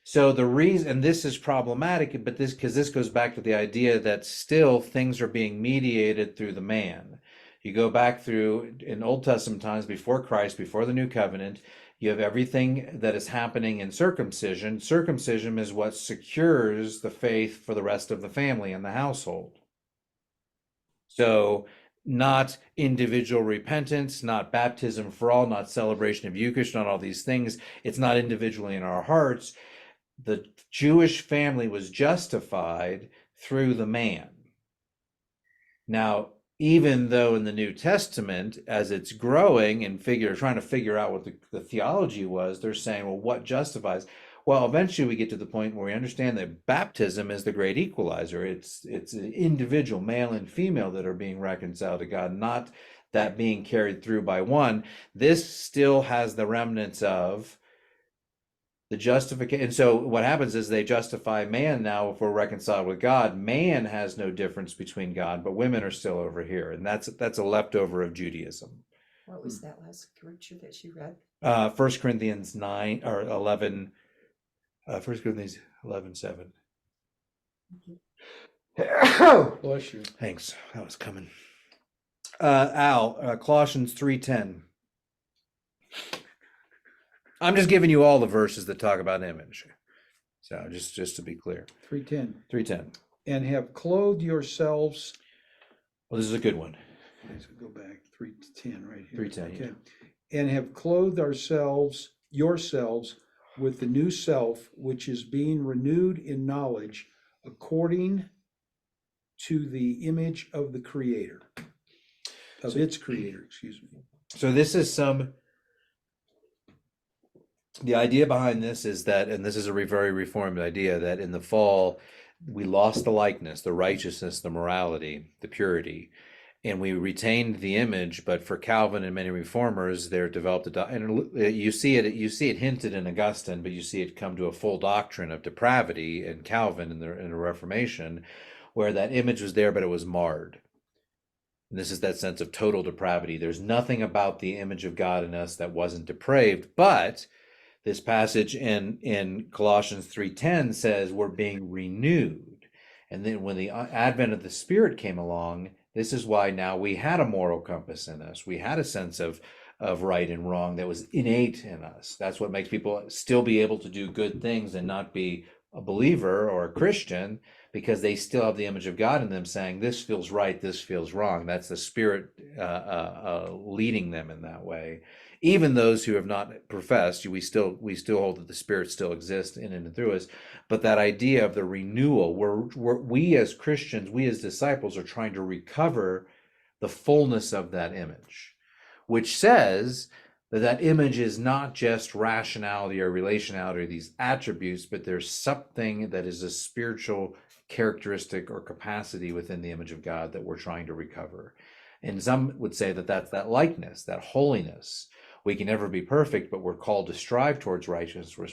Speaker 1: So the reason, and this is problematic, but because this goes back to the idea that still things are being mediated through the man. You go back through in Old Testament times, before Christ, before the New Covenant, you have everything that is happening in circumcision. Circumcision is what secures the faith for the rest of the family and the household. So not individual repentance, not baptism for all, not celebration of Eucharist, not all these things. It's not individually in our hearts. The Jewish family was justified through the man. Now, even though in the New Testament, as it's growing and trying to figure out what the theology was, they're saying, well, what justifies? Well, eventually we get to the point where we understand that baptism is the great equalizer. It's an individual, male and female, that are being reconciled to God, not that being carried through by one. This still has the remnants of the justification. And so what happens is they justify man now if we're reconciled with God. Man has no difference between God, but women are still over here. And that's a leftover of Judaism.
Speaker 6: What was that last scripture that she read?
Speaker 1: 1 Corinthians 9 or 11. 1 Corinthians 11:7.
Speaker 4: Bless you.
Speaker 1: Thanks. That was coming. Al, Colossians 3:10. I'm just giving you all the verses that talk about image. So just to be clear.
Speaker 4: 3:10.
Speaker 1: 3:10.
Speaker 4: And have clothed yourselves.
Speaker 1: Well, this is a good one.
Speaker 4: Okay, so go back 3:10 right here.
Speaker 1: 3:10.
Speaker 4: Okay. And have clothed yourselves with the new self, which is being renewed in knowledge according to the image of the creator, of its creator, excuse me.
Speaker 1: So this is the idea behind this is that, and this is a very reformed idea, that in the fall, we lost the likeness, the righteousness, the morality, the purity. and we retained the image. But for Calvin and many reformers, they're developed and you see it hinted in Augustine, but you see it come to a full doctrine of depravity in Calvin in the Reformation, where that image was there, but it was marred. And this is that sense of total depravity. There's nothing about the image of God in us that wasn't depraved, but this passage in Colossians 3:10 says we're being renewed. And then when the advent of the Spirit came along, this is why now we had a moral compass in us. We had a sense of right and wrong that was innate in us. That's what makes people still be able to do good things and not be a believer or a Christian, because they still have the image of God in them saying, this feels right, this feels wrong. That's the Spirit leading them in that way. Even those who have not professed, we still hold that the Spirit still exists in and through us. But that idea of the renewal, we as Christians, we as disciples are trying to recover the fullness of that image, which says that that image is not just rationality or relationality or these attributes, but there's something that is a spiritual characteristic or capacity within the image of God that we're trying to recover. And some would say that that's that likeness, that holiness. We can never be perfect, but we're called to strive towards righteousness. We're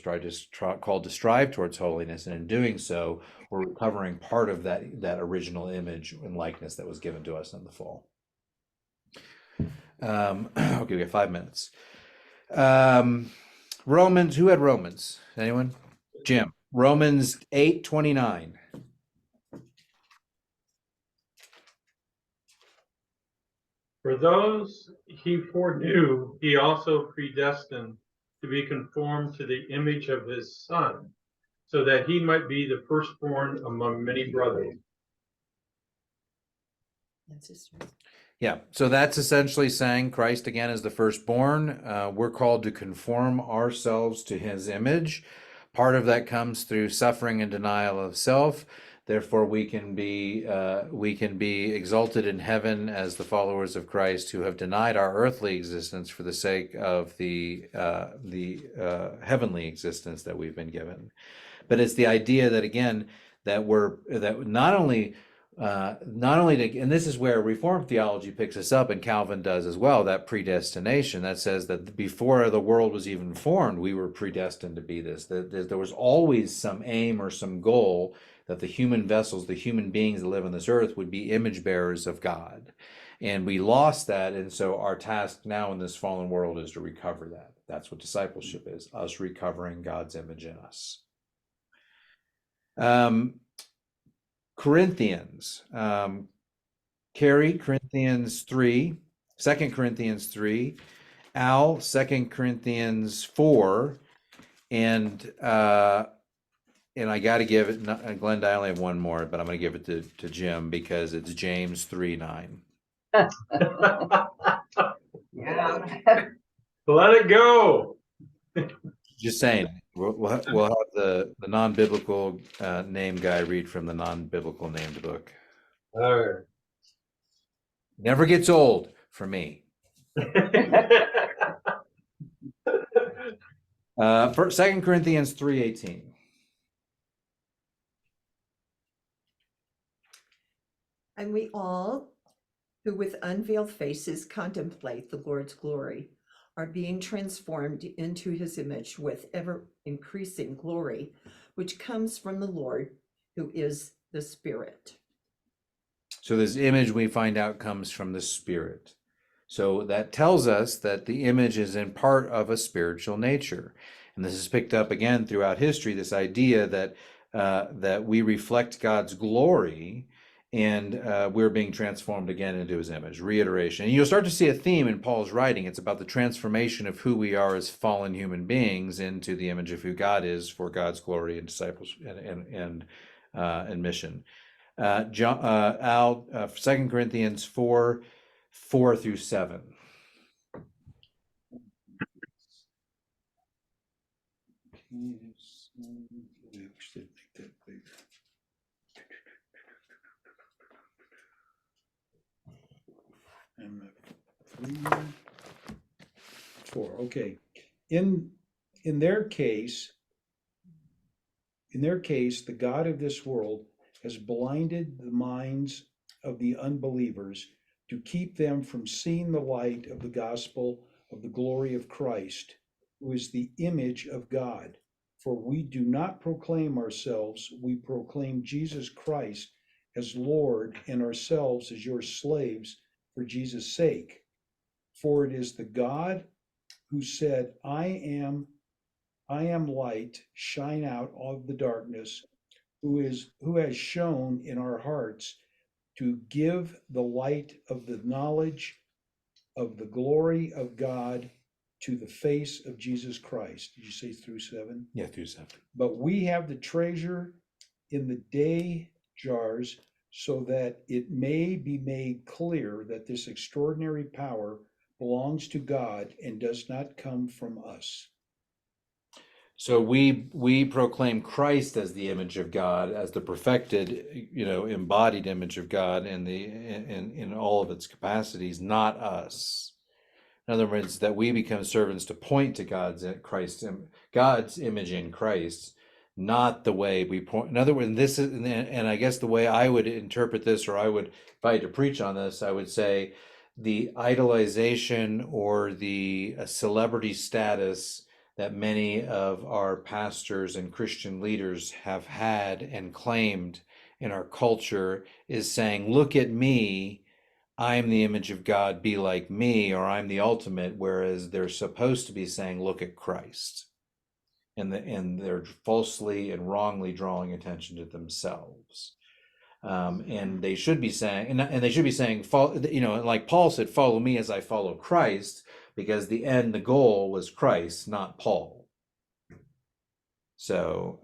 Speaker 1: called to strive towards holiness. And in doing so, we're recovering part of that original image and likeness that was given to us in the fall. Okay, we have 5 minutes. Romans, who had Romans? Anyone? Jim. Romans 8:29.
Speaker 5: For those he foreknew, he also predestined to be conformed to the image of his Son, so that he might be the firstborn among many brothers.
Speaker 6: That's his truth.
Speaker 1: Yeah, so that's essentially saying Christ again is the firstborn. We're called to conform ourselves to his image. Part of that comes through suffering and denial of self. Therefore, we can be exalted in heaven as the followers of Christ who have denied our earthly existence for the sake of the heavenly existence that we've been given. But it's the idea that again that not only and this is where Reformed theology picks us up, and Calvin does as well, that predestination that says that before the world was even formed, we were predestined to be this. That there was always some aim or some goal that the human vessels, the human beings that live on this earth would be image bearers of God. And we lost that, and so our task now in this fallen world is to recover that. That's what discipleship is, us recovering God's image in us. Corinthians, Carrie, Corinthians 3, 2 Corinthians 3, Al, 2 Corinthians 4, and I got to give it, Glenda, I only have one more, but I'm going to give it to Jim because it's James 3:9.
Speaker 2: Yeah.
Speaker 5: Let it go.
Speaker 1: Just saying, we'll have the non-biblical name guy read from the non-biblical named book.
Speaker 5: All right.
Speaker 1: Never gets old for me. For 2 Corinthians 3:18.
Speaker 6: And we all, who with unveiled faces contemplate the Lord's glory, are being transformed into his image with ever increasing glory, which comes from the Lord, who is the Spirit.
Speaker 1: So this image we find out comes from the Spirit. So that tells us that the image is in part of a spiritual nature. And this is picked up again throughout history, this idea that we reflect God's glory and we're being transformed again into his image. Reiteration. And you'll start to see a theme in Paul's writing. It's about the transformation of who we are as fallen human beings into the image of who God is for God's glory and disciples and mission. 2 Corinthians 4:4-7.
Speaker 4: And 4. Okay. In their case, the God of this world has blinded the minds of the unbelievers to keep them from seeing the light of the gospel of the glory of Christ, who is the image of God. For we do not proclaim ourselves, we proclaim Jesus Christ as Lord, and ourselves as your slaves for Jesus' sake. For it is the God who said, I am light, shine out of the darkness, who has shone in our hearts to give the light of the knowledge of the glory of God to the face of Jesus Christ. Did you say through 7?
Speaker 1: Yeah, through 7.
Speaker 4: But we have the treasure in the day jars, so that it may be made clear that this extraordinary power belongs to God and does not come from us.
Speaker 1: So we proclaim Christ as the image of God, as the perfected, embodied image of God in all of its capacities, not us. In other words, that we become servants to point to God's image in Christ, not the way we point. In other words, this is, and I guess the way I would interpret this, or if I had to preach on this, I would say the idolization or the celebrity status that many of our pastors and Christian leaders have had and claimed in our culture is saying, look at me, I'm the image of God, be like me, or I'm the ultimate, whereas they're supposed to be saying, look at Christ. And they're falsely and wrongly drawing attention to themselves. And they should be saying, and they should be saying, like Paul said, follow me as I follow Christ, because the goal was Christ, not Paul. So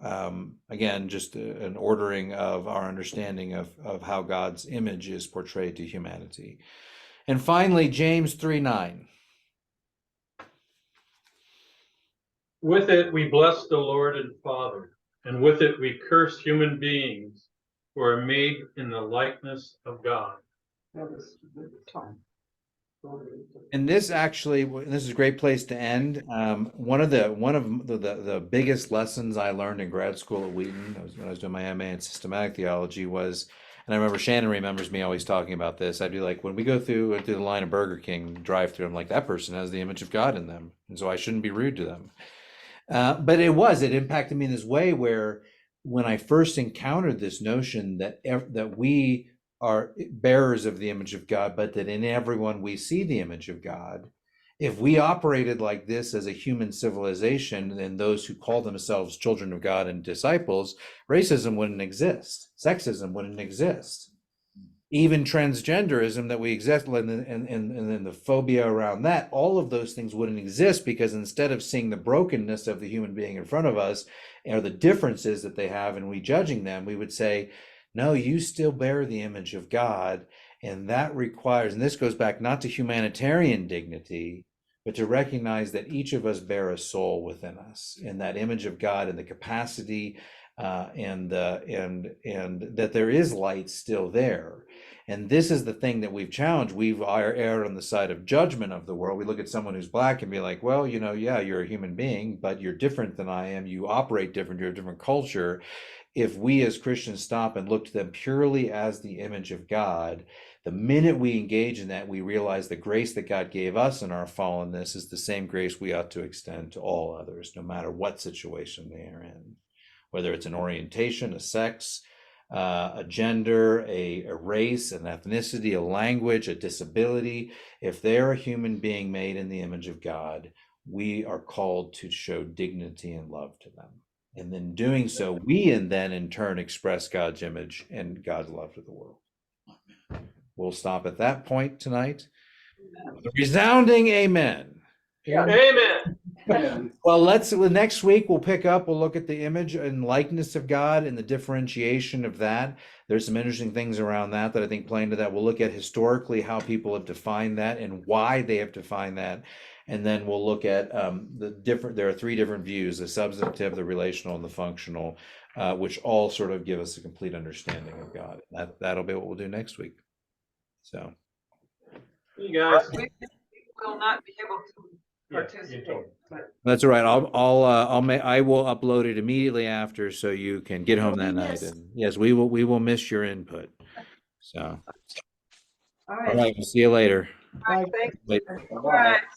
Speaker 1: again, just an ordering of our understanding of how God's image is portrayed to humanity. And finally, James 3:9.
Speaker 5: With it we bless the Lord and Father, and with it we curse human beings who are made in the likeness of God.
Speaker 2: That was the time.
Speaker 1: And this is a great place to end. One of the biggest lessons I learned in grad school at Wheaton, when I was doing my MA in systematic theology, was, and I remember Shannon remembers me always talking about this. I'd be like, when we go through the line of Burger King drive-through, I'm like, that person has the image of God in them, and so I shouldn't be rude to them. But it impacted me in this way where when I first encountered this notion that we are bearers of the image of God, but that in everyone we see the image of God. If we operated like this as a human civilization, then those who call themselves children of God and disciples, racism wouldn't exist, sexism wouldn't exist. Even transgenderism that we exist, and then the phobia around that, all of those things wouldn't exist, because instead of seeing the brokenness of the human being in front of us or the differences that they have and we judging them, we would say, no, you still bear the image of God. And that requires, and this goes back not to humanitarian dignity, but to recognize that each of us bear a soul within us, and that image of God and the capacity and that there is light still there. And this is the thing that we've challenged. We've erred on the side of judgment of the world. We look at someone who's black and be like, well, yeah, you're a human being, but you're different than I am. You operate different. You're a different culture. If we as Christians stop and look to them purely as the image of God, the minute we engage in that, we realize the grace that God gave us in our fallenness is the same grace we ought to extend to all others, no matter what situation they are in, whether it's an orientation, a sex, a gender, a race, an ethnicity, a language, a disability. If they're a human being made in the image of God, we are called to show dignity and love to them. And then doing so, we then in turn express God's image and God's love to the world. We'll stop at that point tonight. A resounding amen.
Speaker 5: Amen.
Speaker 1: Well, next week we'll pick up, we'll look at the image and likeness of God and the differentiation of that. There's some interesting things around that I think play into that. We'll look at historically how people have defined that and why they have defined that. And then we'll look at there are 3 different views: the substantive, the relational, and the functional, which all sort of give us a complete understanding of God. That'll be what we'll do next week. So.
Speaker 5: You guys.
Speaker 2: We will not be able to
Speaker 5: Yeah,
Speaker 2: participate, but
Speaker 1: That's all right. I will upload it immediately after, so you can get home that night.
Speaker 6: Yes.
Speaker 1: And yes, we will miss your input. So.
Speaker 2: All
Speaker 1: All
Speaker 2: right.
Speaker 1: right, we'll see you later.
Speaker 2: Thanks.
Speaker 1: Later.
Speaker 3: Bye-bye.